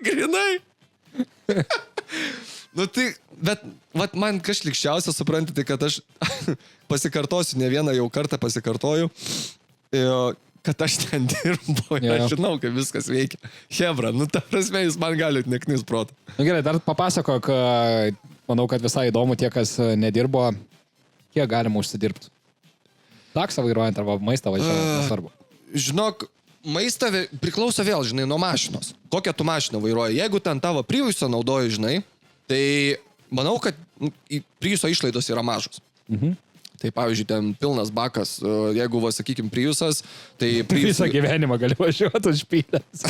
B: Grinai. Nu tai, bet vat, man kažlikščiausia supranti, tai kad aš pasikartosiu, ne vieną jau kartą pasikartoju, kad aš ten dirbu, aš žinau, kaip viskas veikia. Hebra, nu ta prasme, jūs man galite neknis protą.
A: Nu gerai, dar papasakok, manau, kad visai įdomu tie, kas nedirbo, kiek galima užsidirbti. Taksą vairuojant arba maistą važiuojant, nesvarbu.
B: Žinok, maistą priklauso vėl, žinai, nuo mašinos. Kokią tu mašiną vairuoji? Jeigu ten tavo Priusą naudoji, žinai, tai manau, kad Priuso išlaidos yra mažos. Tai pavyzdžiui, ten pilnas bakas, jeigu, va, sakykime, Priusas, tai...
A: Visą gyvenimą gali važiuoti užpylęs.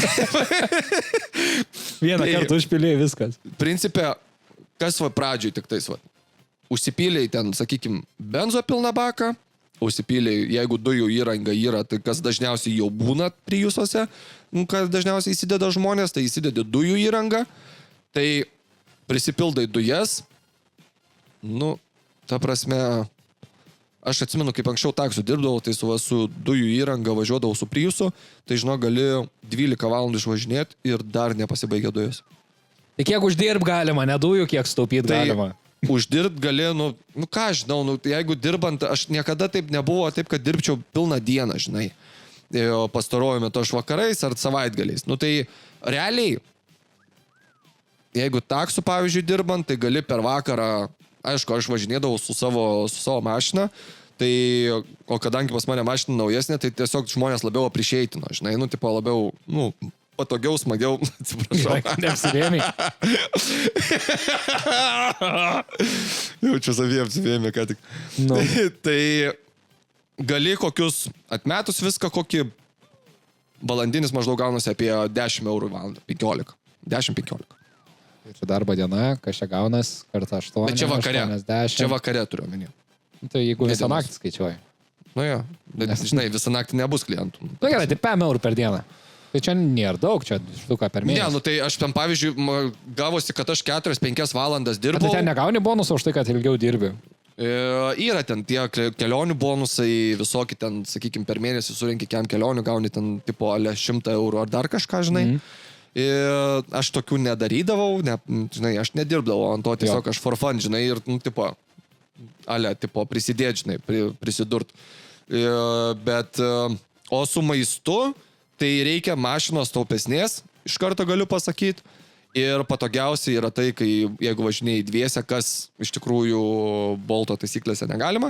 A: Vieną kartą užpylėjai viskas.
B: Principė, kas va pradžioj tik tais, va, užsipylėjai ten, sakykime, benzo pilną baką, užsipylėjai, jeigu dujų įranga yra, tai kas dažniausiai jau būna Priusuose, kas dažniausiai įsideda žmonės, tai įsidedi dujų įrangą, tai prisipildai dujas, nu, ta prasme... Aš atsimenu, kaip anksčiau taksų dirbdavau, tai su dujų įranga važiuodavau su Priusu, tai žinau, gali 12 valandų išvažinėti ir dar nepasibaigė dujos.
A: Tai kiek uždirb galima, ne dujų, kiek staupyti galima?
B: Uždirbt gali, nu ką žinau, jeigu dirbant, aš niekada taip nebuvo, taip, kad dirbčiau pilną dieną, žinai. Pastaruoju metu aš vakarais ar savaitgaliais. Nu tai realiai, jeigu taksų, pavyzdžiui, dirbant, tai gali per vakarą. Aišku, aš važinėdavau su savo mašina, tai, o kadangi pas mane mašina naujesnė, tai tiesiog žmonės labiau aprišeitino, žinai, nu, tipo labiau, nu, patogiau, smagiau, atsiprašau.
A: Neapsivėmė.
B: Jaučiu savį apsivėmė, ką tik. No. Tai gali kokius, atmetus viską, kokį valandinis maždaug gaunasi apie 10 eurų valandą, 15. 10-15.
A: Čia darbo diena, kas čia gaunas, kartą 8.
B: Bet čia vakare.
A: 80.
B: Čia vakare turiu omeny.
A: Tai jeigu visą naktį skaičiuoji.
B: Nu jo, bet žinai, visą naktį nebus klientų.
A: Nu gerai, tai 5 eurų per dieną. Tai čia nėra daug, čia štuka per mėnesį.
B: Ne, nu tai aš ten pavyzdžiui, gavosi, kad aš 4-5 valandas dirbau.
A: Tai ten negauni bonusą už tai, kad ilgiau dirbi?
B: Yra ten tie kelionių bonusai, visokie ten, sakykime, per mėnesį surinki kiam kelionių, gauni ten tipo 100 eurų ar dar kažką, žinai. Ir aš tokių nedarydavau, žinai, aš nedirbdavau ant to, tiesiog aš for fun, žinai, ir, nu, tipo, prisidėti, žinai, prisidurt. Bet, o su maistu, tai reikia mašinos taupesnės, iš karto galiu pasakyti, ir patogiausiai yra tai, kai, jeigu važinėjai dviese, kas iš tikrųjų Bolto taisyklėse negalima,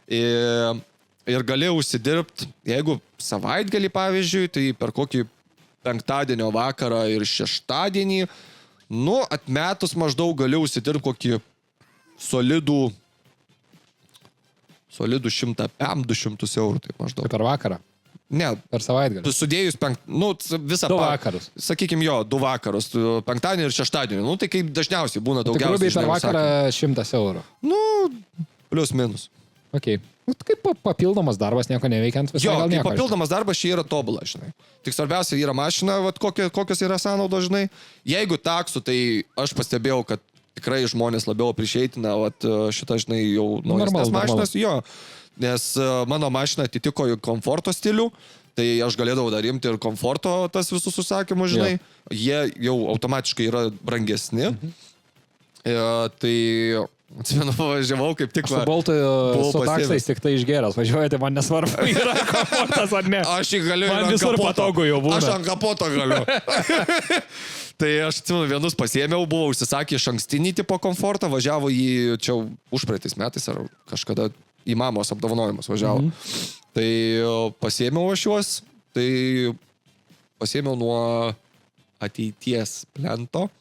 B: ir gali užsidirbti, jeigu savaitgalį, pavyzdžiui, tai per kokį penktadienio vakarą ir šeštadienį, nu, atmetus maždaug gali užsidirbti kokį solidų 100-200 eurų, taip maždaug.
A: Per vakarą?
B: Ne.
A: Per savaitgalį?
B: Sudėjus visą
A: 2 vakarus.
B: Sakykime, jo, 2 vakarus, penktadienį ir šeštadienį. Nu, tai kaip dažniausiai būna daugiausiai.
A: Tai grubiai per vakarą 100 eurų?
B: Nu, plius minus.
A: Ok. Kaip papildomas darbas, nieko neveikiant visą
B: jo,
A: gal nieko.
B: Jo, papildomas darbas čia yra tobula, žinai. Tik svarbiausia yra mašina, vat, kokios yra sąnaudos, žinai. Jeigu taksų, tai aš pastebėjau, kad tikrai žmonės labiau prišeitina, vat, šitą, žinai, jau naujesnės mašinas. Jo, nes mano mašina atitiko komforto stilių, tai aš galėdavau dar imti ir komforto tas visus užsakymus, žinai. Jo. Jie jau automatiškai yra brangesni. Tai... Atsimenu, važiavau kaip tik...
A: Aš su Boltu su taksais tik tai išgeras. Važiuojate, man nesvarbu, yra kapotas ar ne.
B: Aš jį galiu
A: man visur patogu jau būna.
B: Aš ant kapoto galiu. Tai aš atsimenu, vienus pasiėmiau, buvo užsisakė iš ankstinį tipo komfortą, važiavo jį čia užpraeitais metais ar kažkada į mamos apdovanojimus važiavo. Tai pasiėmiau aš juos, tai pasiėmiau nuo ateities plento.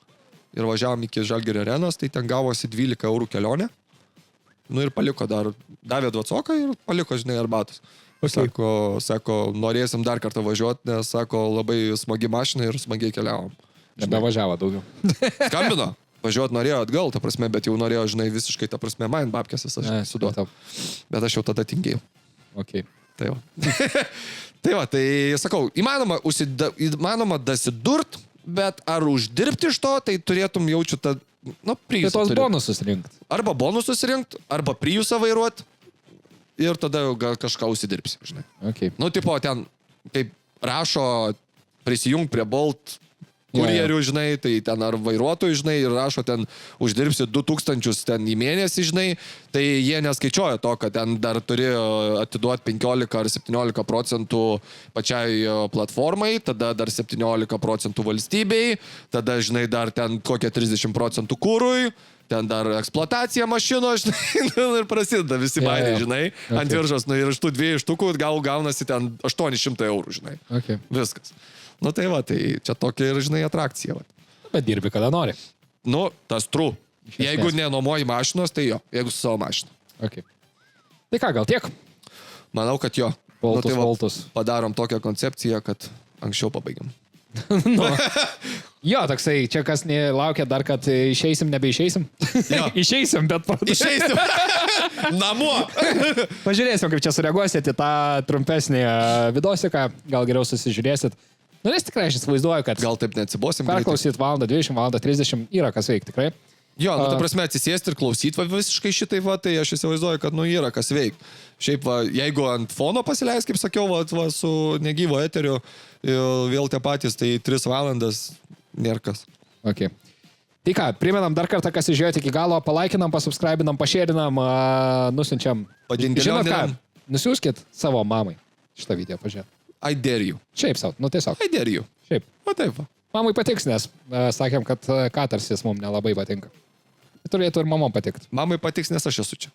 B: Ir važiavom iki Žalgirio arenos, tai ten gavosi 12 eurų kelionė. Nu ir paliko dar, davė dvacoką ir paliko, žinai, arbatos. Okay. Sako, norėsim dar kartą važiuoti, nes, sako, labai smagi mašina ir smagiai keliavom.
A: Nebevažiavo daugiau.
B: Skambino, važiuoti norėjo atgal, ta prasme, bet jau norėjo, žinai, visiškai, ta prasme, man babkės aš suduoti. Bet aš jau tada tingėjau.
A: Okay.
B: Tai va. Tai sakau, įmanoma dasidurt, bet ar uždirbti iš to, tai turėtum jaučiu tą, nu, Priusą.
A: Tai tos bonusus rinkt.
B: Arba bonusus rinkt, arba Priusą vairuot ir tada jau gal kažką užsidirbsi, žinai.
A: Okay.
B: Nu, tipo, ten, kaip rašo, prisijung prie Bolt kurjerių, žinai, tai ten ar vairuotojų, žinai, ir rašo ten, uždirbsi 2000 ten į mėnesį, žinai, tai jie neskaičiuoja to, kad ten dar turi atiduoti 15 ar 17% pačiai platformai, tada dar 17% valstybei, tada, žinai, dar ten kokie 30% kūrui, ten dar eksploatacija mašino, žinai, ir prasideda visi bairiai, žinai, ant viršos, nu ir iš tų 2 štukų gaunasi ten 800 eurų, žinai. Viskas. Nu tai va, tai čia tokia ir, žinai, atrakcija. Va.
A: Bet dirbi, kada nori.
B: Nu, tas true. Jeigu nenuomoji mašinos, tai jo, jeigu su savo mašina.
A: Tai ką, gal tiek?
B: Manau, kad jo.
A: Voltus,
B: tai
A: voltus.
B: Padarom tokią koncepciją, kad anksčiau pabaigiam.
A: Nu. Jo, toksai, čia kas laukia dar, kad išeisim, nebeišeisim. Išeisim, bet
B: išeisim. Namo.
A: Pažiūrėsim, kaip čia sureaguosit į tą trumpesnį vidosiką. Gal geriau susižiūrėsit. Nu, nes tikrai aš įsivaizduoju, kad...
B: Gal taip neatsibosim.
A: Perklausyt valandą, 20 valandą, 30 yra kas veikti, tikrai.
B: Jo, nu, ta prasme, atsisėsti ir klausyti va, visiškai šitai, va, tai aš įsivaizduoju, kad, nu, yra kas veikti. Šiaip, va, jeigu ant fono pasileis, kaip sakiau, va, su negyvo eteriu, vėl tie patys, tai 3 valandas nėra kas.
A: Okay. Tai ką, primenam dar kartą, kas išžiūrėjote iki galo, palaikinam, pasubscribinam, pašėrinam, nusinčiam.
B: Žinot ką,
A: nusiųskit savo mamai šitą video pažiūrėti.
B: I dare you.
A: Šiaip sau, nu tiesiog.
B: I dare you.
A: Šiaip.
B: O taip va.
A: Mamai patiks, nes sakėm, kad katarsis mums nelabai patinka. Turėtų ir mamom patikti.
B: Mamai patiks, nes aš esu čia.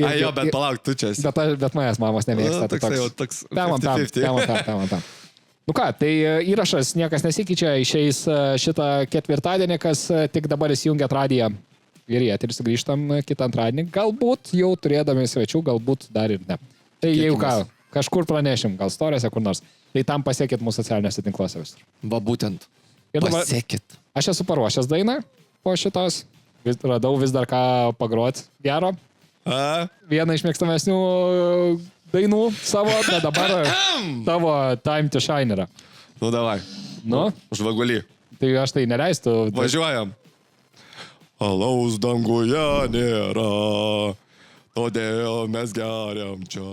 B: Ai jo, bet palauk, tu čia esi.
A: Bet manęs mamos nemėgsta.
B: Toks 50-50.
A: Tam. Nu ką, tai įrašas niekas nesikeičia, išeis šitą ketvirtadienį, kas tik dabar įsijungia radiją. Ir jie ir sugrįžtam kitą antradienį. Galbūt jau turėdami svečių, galbūt dar ir ne. Tai jeigu ką, kažkur pranešim, gal storiose kur nors. Tai tam pasiekit mūsų socialiniuose tinkluose visur.
B: Va būtent. Pasiekit.
A: Aš esu paruošęs dainą po šitos. Radau vis dar ką pagroti gero. Vieną iš mėgstamesnių dainų savo, bet dabar tavo Time to Shine yra.
B: Nu, davai.
A: Nu?
B: Žvagulį.
A: Tai aš tai neleistų.
B: Važiuojam. Alaus danguje nėra, todėl mes geriam čia.